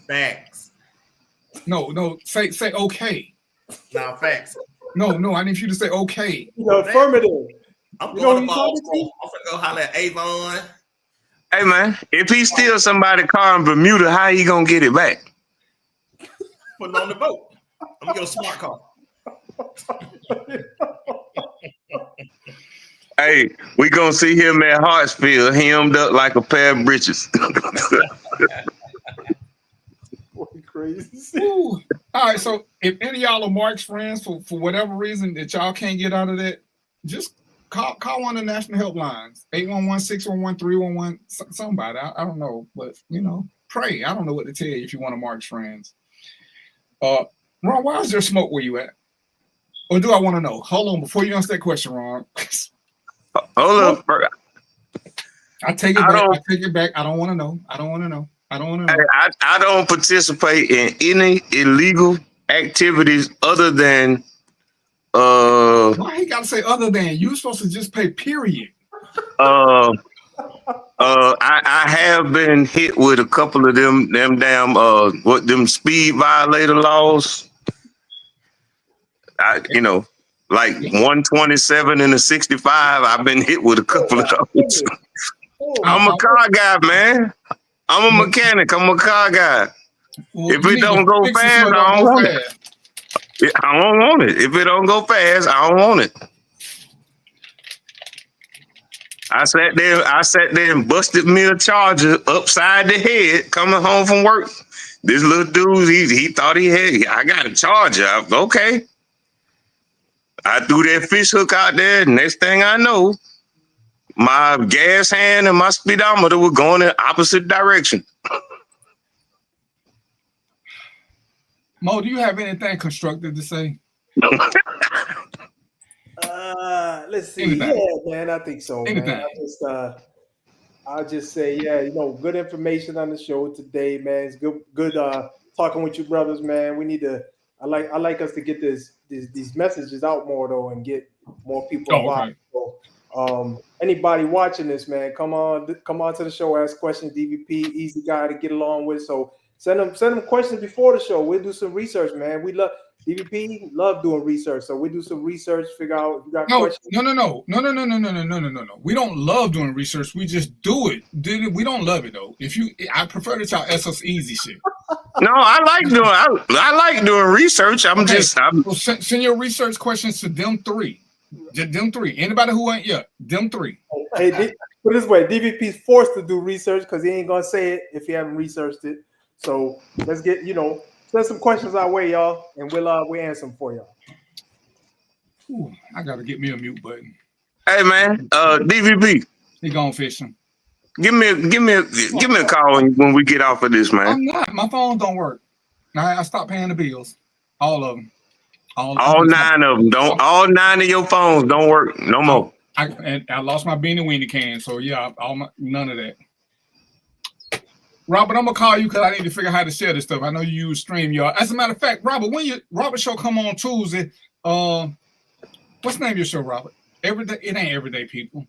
Facts. No. Say okay. Nah, facts. No. I need you to say okay. Affirmative. I'm going to Baltimore. I'm gonna go holler at Avon. Hey man, if he steals somebody's car in Bermuda, how he gonna get it back? Put it on the boat. I'm gonna get a smart car. Hey, we gonna see him at Hartsfield, hemmed up like a pair of britches. Crazy. Ooh. All right, so if any of y'all are Mark's friends for whatever reason that y'all can't get out of that, just call one of the national helplines, 811-611-311, somebody. I don't know, but pray. I don't know what to tell you if you want to Mark's friends. Ron, why is there smoke where you at? Or do I want to know? Hold on, before you answer that question, Ron. Hold up. I take it back. I don't want to know. I don't participate in any illegal activities other than why he gotta say other than? You're supposed to just pay period. I have been hit with a couple of them damn them speed violator laws. Like 127 and a 65. I've been hit with a couple of those. I'm a car guy, man. I'm a mechanic. I'm a car guy. Well, if it don't go fast, I don't want it. I don't want it. If it don't go fast, I don't want it. I sat there and busted me a charger upside the head coming home from work. This little dude, he thought I got a charger. Okay. I threw that fish hook out there. Next thing I know, my gas hand and my speedometer were going in opposite direction. Mo, do you have anything constructive to say? Let's see. Anything. Yeah, man, I think so. Anything. Man. I'll just say, good information on the show today, man. It's good talking with you brothers, man. We need to. I like us to get these messages out more though, and get more people involved. Okay. So, anybody watching this, man, come on to the show, ask questions. DVP, easy guy to get along with. So send them questions before the show. We'll do some research, man. We love DVP, love doing research. So we do some research, figure out if you got questions. No. We don't love doing research. We just do it. We don't love it though. I prefer that y'all ask us easy shit. No, I like doing research. Send your research questions to them three. Them three. Anybody who ain't yet, them three. Hey, put it this way, DVP's forced to do research because he ain't gonna say it if he haven't researched it. So let's get send some questions our way, y'all, and we'll answer them for y'all. Ooh, I gotta get me a mute button. Hey man, DVP. He gone fishing. Give me a call when we get off of this, man. I'm not. My phone don't work. I stopped paying the bills. All of them. All 9 of them don't. All 9 of your phones don't work no more. I lost my beanie weenie can, so yeah, none of that. Robert, I'm gonna call you because I need to figure out how to share this stuff. I know you use StreamYard. As a matter of fact, Robert, when Robert show come on Tuesday, what's the name of your show, Robert? Everyday. It ain't Everyday People.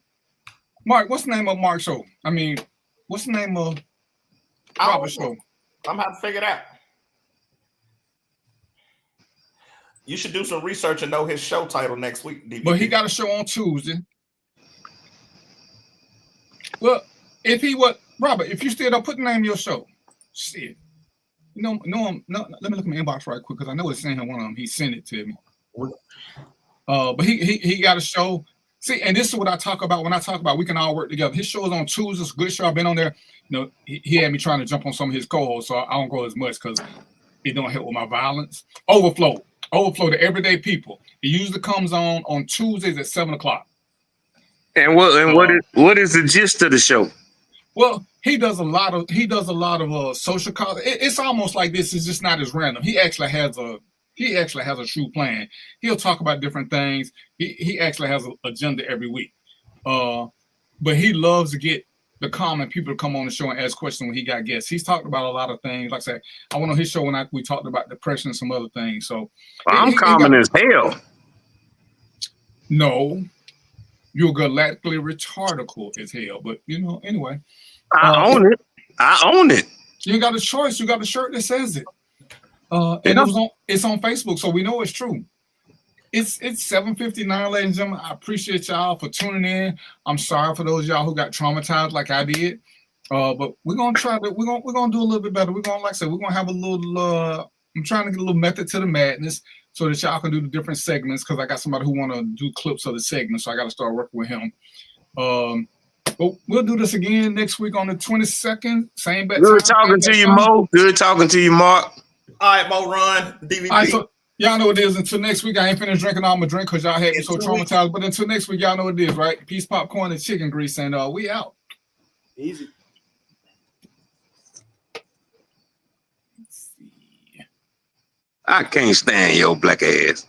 Mark, what's the name of Mark's show? I mean, what's the name of Robert's show? I'm about to figure it out. You should do some research and know his show title next week. DVP. But he got a show on Tuesday. Well, Robert, if you still don't put the name of your show, shit. No, let me look at my inbox right quick because I know it's in here. One of them, he sent it to me. But he got a show. See, and this is what I talk about when I talk about we can all work together. His show is on Tuesdays. Good show. I've been on there. He had me trying to jump on some of his co-hosts, so I don't go as much because it don't help with my violence. Overflow to Everyday People. It usually comes on Tuesdays at 7:00. And what is the gist of the show? Well, he does a lot of social cause. It's almost like this. It's just not as random. He actually has a true plan. He'll talk about different things. He actually has an agenda every week. But he loves to get the common people to come on the show and ask questions when he got guests. He's talked about a lot of things. Like I said, I went on his show when we talked about depression and some other things. So I'm common as hell. No, you're galactically retardical as hell. But anyway. I own it. I own it. You got a choice. You got a shirt that says it. And it's on Facebook, so we know it's true. It's 7:59, ladies and gentlemen. I appreciate y'all for tuning in. I'm sorry for those of y'all who got traumatized like I did. But we're gonna we're gonna do a little bit better. We're gonna, like I said, we're gonna have a little I'm trying to get a little method to the madness so that y'all can do the different segments, because I got somebody who wanna do clips of the segments, so I gotta start working with him. But we'll do this again next week on the 22nd. Same bet. Good talking to you, Mo. Good talking to you, Mark. All right, Mo, Ron, DVP. All right, so y'all know what it is. Until next week, I ain't finished drinking all my drink because y'all had me so traumatized. But until next week, y'all know what it is, right? Peace, popcorn, and chicken grease, and we out. Easy. I can't stand your black ass.